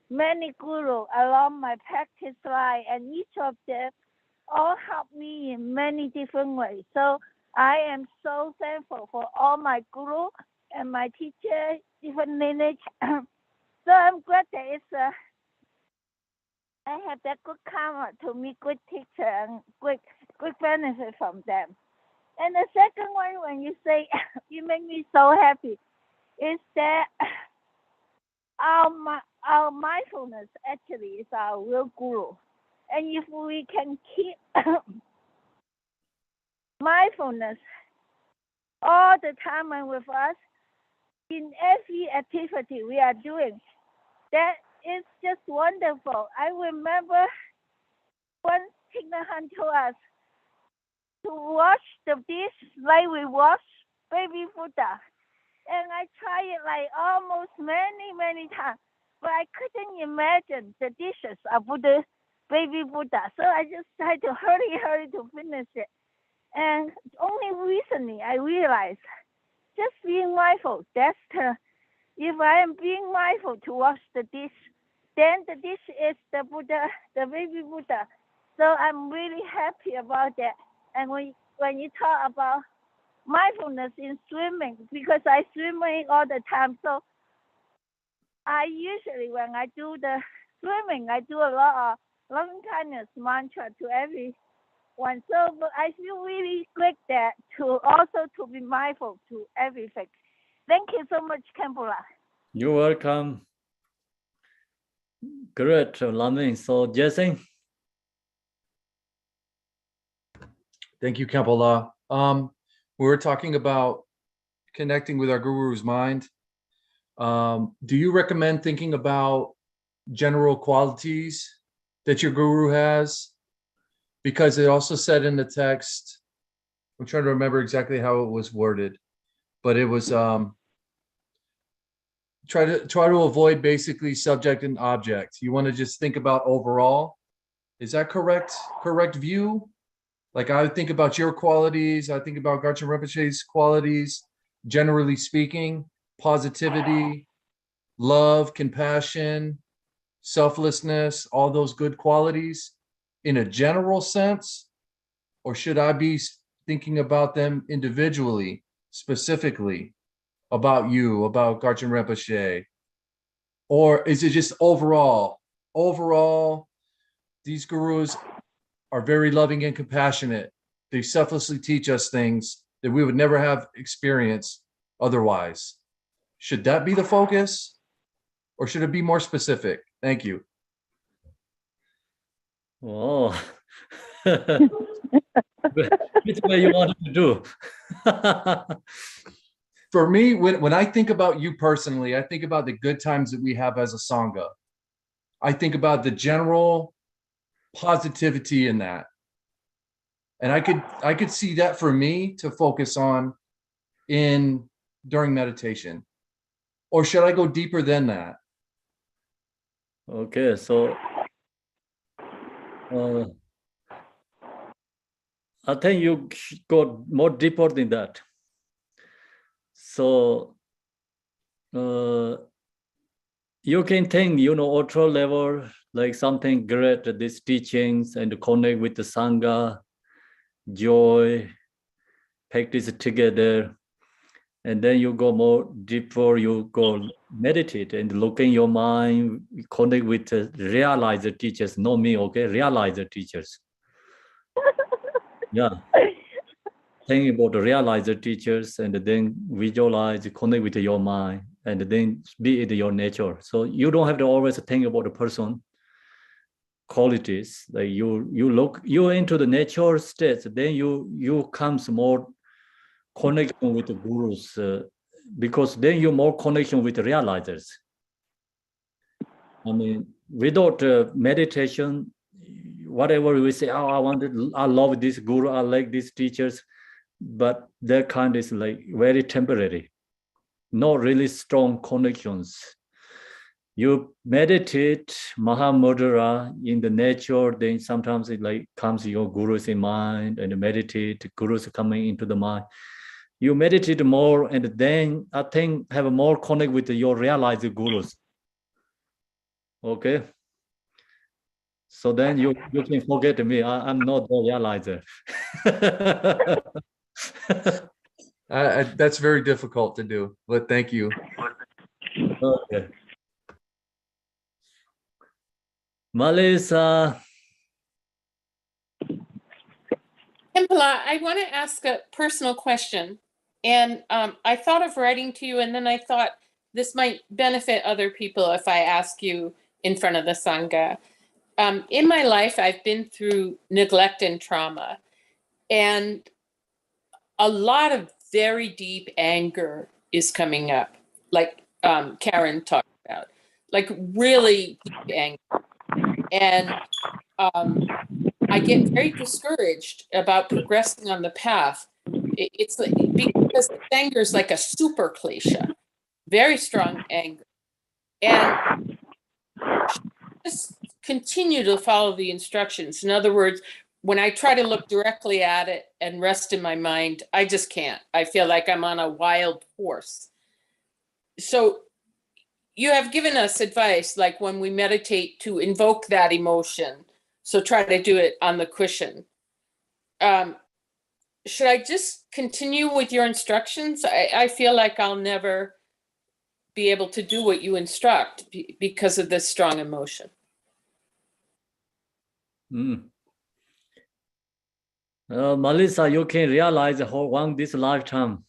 E: many gurus along my practice line, and each of them all help me in many different ways. So I am so thankful for all my gurus and my teachers, different lineage. So I'm glad that I have that good karma to meet good teacher and good benefit from them. And the second one, when you say you make me so happy, is that our mindfulness actually is our real guru. And if we can keep mindfulness all the time and with us, in every activity we are doing. That is just wonderful. I remember once Thich Nhat Hanh told us to wash the dish like we wash baby Buddha. And I tried it like almost many times, but I couldn't imagine the dishes of Buddha, baby Buddha. So I just tried to hurry to finish it. And only recently I realized just being mindful, that's if I am being mindful to wash the dish, then the dish is the Buddha, the baby Buddha. So I'm really happy about that. And when you talk about mindfulness in swimming, because I swimming all the time, so I usually, when I do the swimming, I do a lot of loving kindness mantra to everyone. So but I feel really great that to be mindful to everything. Thank you so much, Kambula.
A: You're welcome. Great, Laming. So, Jason?
F: Thank you, Kambula. We were talking about connecting with our guru's mind. Do you recommend thinking about general qualities that your guru has? Because it also said in the text, I'm trying to remember exactly how it was worded, but it was try to avoid basically subject and object. You want to just think about overall. Is that correct view? Like I would think about your qualities, I think about Garchen Rinpoche's qualities, generally speaking, positivity, love, compassion, selflessness, all those good qualities in a general sense? Or should I be thinking about them individually, specifically about you, about Garchen Rinpoche? Or is it just overall? Overall, these gurus are very loving and compassionate. They selflessly teach us things that we would never have experienced otherwise. Should that be the focus? Or should it be more specific? Thank you.
A: Oh, which way you want to do?
F: For me, when I think about you personally, I think about the good times that we have as a Sangha. I think about the general positivity in that. And I could see that for me to focus on during meditation. Or should I go deeper than that?
A: Okay, so I think you go more deeper than that. So you can think, ultra level, like something great, these teachings, and connect with the Sangha, joy, practice together. And then you go more deeper, you go meditate and look in your mind, connect with the realizer teachers, not me, okay? Realizer teachers. Yeah. Think about the realizer teachers and then visualize, connect with your mind, and then be in your nature. So you don't have to always think about the person qualities. Like you into the nature states, then you comes more connection with the gurus, because then you're more connection with the realizers. I mean, without meditation, whatever we say, oh, I love this guru, I like these teachers, but that kind is like very temporary, not really strong connections. You meditate Mahamudra in the nature, then sometimes it like comes your gurus in mind, and meditate, gurus coming into the mind. You meditate more, and then I think have a more connect with your realized gurus. Okay. So then you can forget me. I'm not the realizer.
F: That's very difficult to do, but thank you.
A: Okay. Melissa.
G: Kambula, I want to ask a personal question. And I thought of writing to you, and then I thought this might benefit other people if I ask you in front of the Sangha. In my life, I've been through neglect and trauma, and a lot of very deep anger is coming up. like Karen talked about, like really deep anger. And I get very discouraged about progressing on the path. It's like, because anger is like a super klesha, very strong anger. And just continue to follow the instructions. In other words, when I try to look directly at it and rest in my mind, I just can't. I feel like I'm on a wild horse. So you have given us advice, like when we meditate, to invoke that emotion. So try to do it on the cushion. Should I just continue with your instructions? I feel like I'll never be able to do what you instruct because of this strong emotion.
A: Melissa, you can realize how this lifetime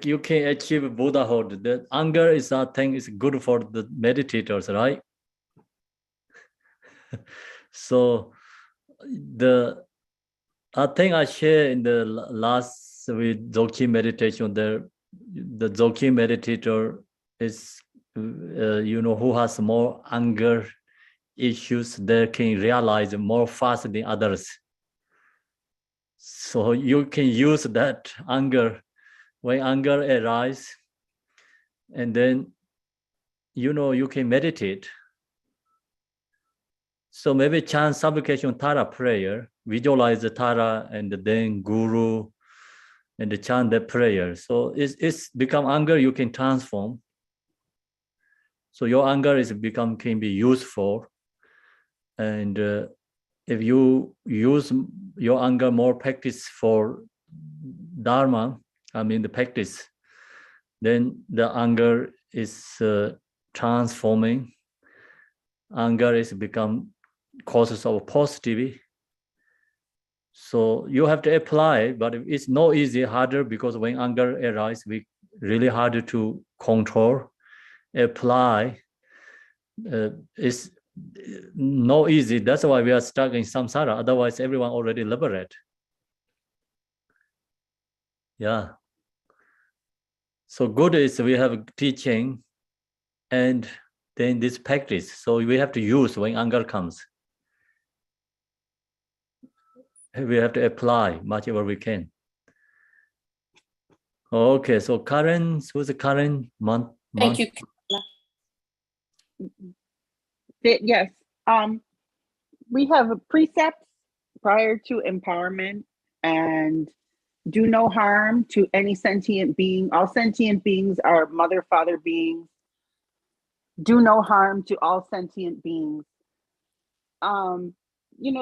A: you can achieve Buddhahood. The anger is a thing is good for the meditators, right? So I think I share in the last with Dzogchen meditation, the Dzogchen meditator is who has more anger issues, they can realize more fast than others. So you can use that anger when anger arises, and then you can meditate. So maybe chant supplication Tara prayer, visualize the Tara and then Guru, and the chant the prayer. So it's become anger you can transform. So your anger can be useful. And if you use your anger more practice for Dharma, the practice, then the anger is transforming. Anger is become causes of positivity. So you have to apply, but it's not easy, harder, because when anger arises, we really harder to control, apply. It's not easy. That's why we are stuck in samsara. Otherwise, everyone already liberated. Yeah. So good is we have teaching and then this practice. So we have to use when anger comes. We have to apply much ever we can. Okay, so Karen, who's the Karen?
G: Thank you.
B: Yes. We have precepts prior to empowerment, and do no harm to any sentient being. All sentient beings are mother, father beings. Do no harm to all sentient beings.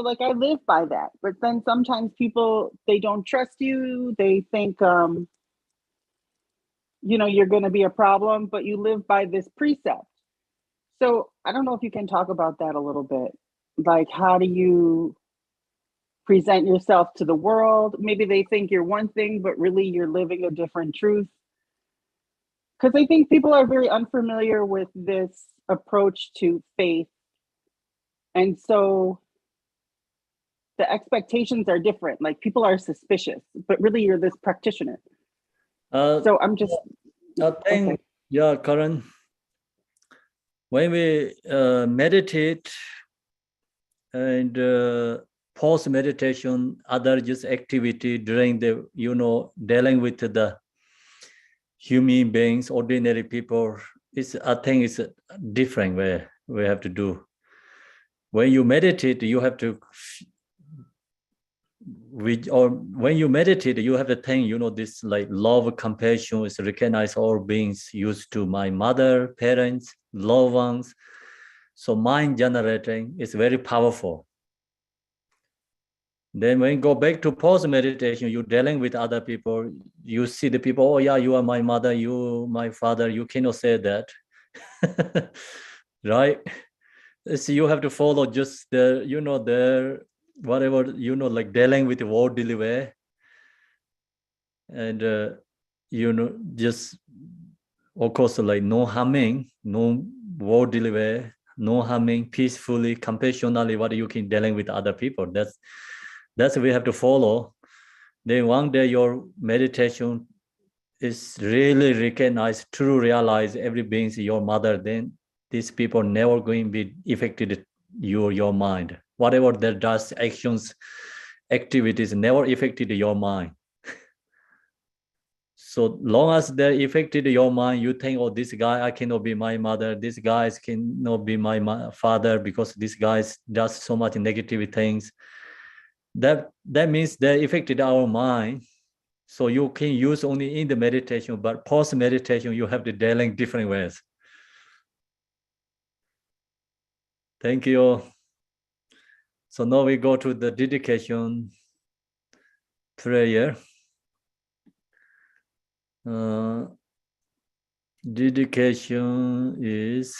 B: Like I live by that, but then sometimes people, they don't trust you. They think, you're going to be a problem, but you live by this precept. So I don't know if you can talk about that a little bit. Like, how do you present yourself to the world? Maybe they think you're one thing, but really you're living a different truth. Because I think people are very unfamiliar with this approach to faith. And so the expectations are different. Like, people are suspicious, but really you're this practitioner. So I'm just...
A: I think, okay. Yeah, Karen, when we meditate and post-meditation, other just activity during the, dealing with the human beings, ordinary people, I think it's a different way we have to do. When you meditate, you have to, when you meditate, you have to think, this like love, compassion is recognized all beings used to my mother, parents, loved ones. So mind generating is very powerful. Then when you go back to post meditation, you're dealing with other people. You see the people, oh yeah, you are my mother, you my father. You cannot say that, right? So you have to follow just the, their whatever, like dealing with the worldly way, and just of course like no harming, no worldly way, no harming, peacefully, compassionately. What you can dealing with other people. That's we have to follow. Then one day your meditation is really recognize, true realize every being is your mother, then these people never going to be affected your mind. Whatever their does, actions, activities never affected your mind. So long as they affected your mind, you think, oh, this guy, I cannot be my mother. This guy cannot be my father because this guy does so much negative things. That means they affected our mind. So you can use only in the meditation, but post meditation, you have to deal in different ways. Thank you. So now we go to the dedication prayer. Dedication is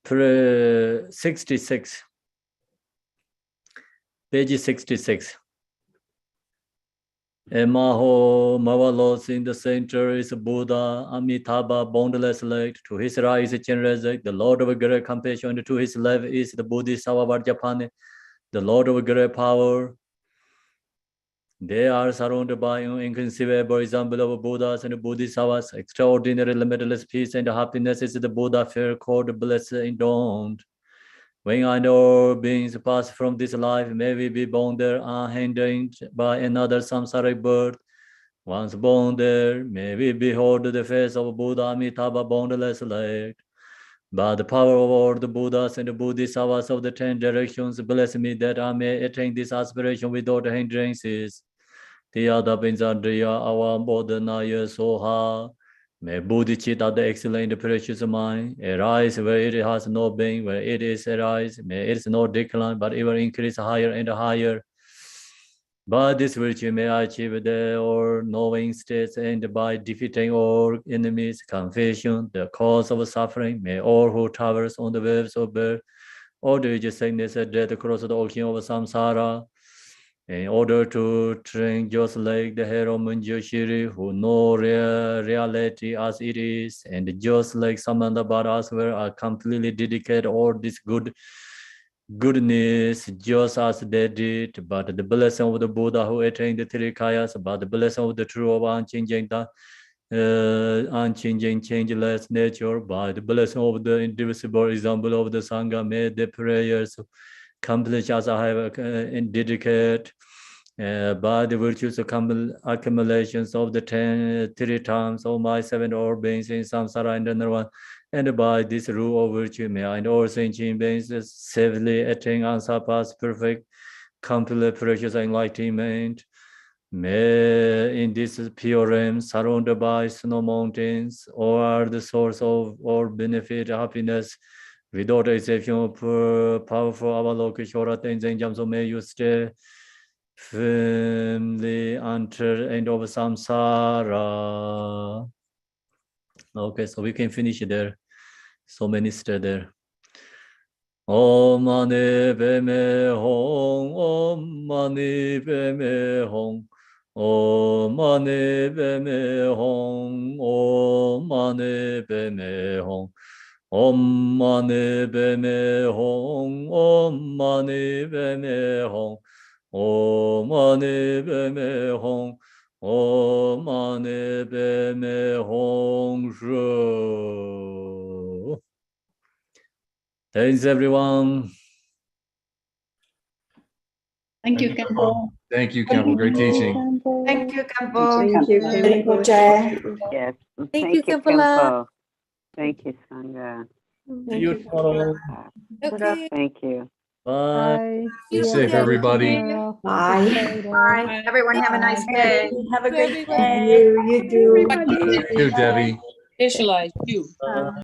A: prayer 66, page 66. Emaho Mavalos in the center is Buddha, Amitabha, boundless light. To his right is Chenrezek, the Lord of great compassion. And to his left is the Buddhist Savavarjapane, the Lord of great power. They are surrounded by inconceivable example of Buddhas and Bodhisattvas. Extraordinary limitless peace and happiness is the Buddha fair called blessed and dawned. When I know beings pass from this life, may we be born there unhindered by another samsaric birth. Once born there, may we behold the face of Buddha Amitabha boundless light. By the power of all the Buddhas and the Bodhisattvas of the 10 directions, bless me that I may attain this aspiration without hindrances. Tiyada Pinzandriya Avam Bodhanaya Soha. May Bodhicitta, the excellent precious mind, arise where it has no being, where it is arise. May it is not decline, but ever increase higher and higher. By this virtue may I achieve the all-knowing states, and by defeating all enemies, confession, the cause of suffering, may all who traverse on the waves of birth, all the ages, sickness, and death across the ocean of samsara, in order to train just like the hero Manjushri, who know reality as it is, and just like Samandabharas were are completely dedicated all this goodness just as they did, but the blessing of the Buddha who attained the three kayas, but the blessing of the true of unchanging, changeless nature, by the blessing of the indivisible example of the Sangha, may the prayers accomplish as I have dedicated by the virtues of accumulations of the 3 times of my 7 orb beings in samsara and nirvana, and by this rule of virtue may I and all sentient beings safely attain unsurpassed perfect complete precious enlightenment. May in this pure realm surrounded by snow mountains, all are the source of all benefit, happiness, without exception of powerful Avalokiteshvara and Zen. So may you stay firmly enter end of samsara. Okay, so we can finish there. So many stay there. Om Mani Padme Hum, Om Mani Padme Hum, Om Mani Padme Hum, Om Mani Padme Hum, Om Mani Padme Hum, Om Mani Padme Hum, Om Mani Padme Hum, Om Mani Padme Hum. Thanks, everyone.
H: Thank you, Kempo.
F: Thank you, Campbell. Great teaching.
I: Thank you, Campo.
B: Thank you,
J: Yes.
I: Thank you,
J: Kempo.
I: Kempola.
J: Thank you, Sangha.
A: See you tomorrow.
G: Okay.
J: Thank you.
A: Bye.
F: Be safe, everybody.
I: Bye.
G: Bye.
I: Everyone have a nice day.
G: Have a great day.
I: You do.
F: You, Debbie.
G: Visualize you.
A: Bye.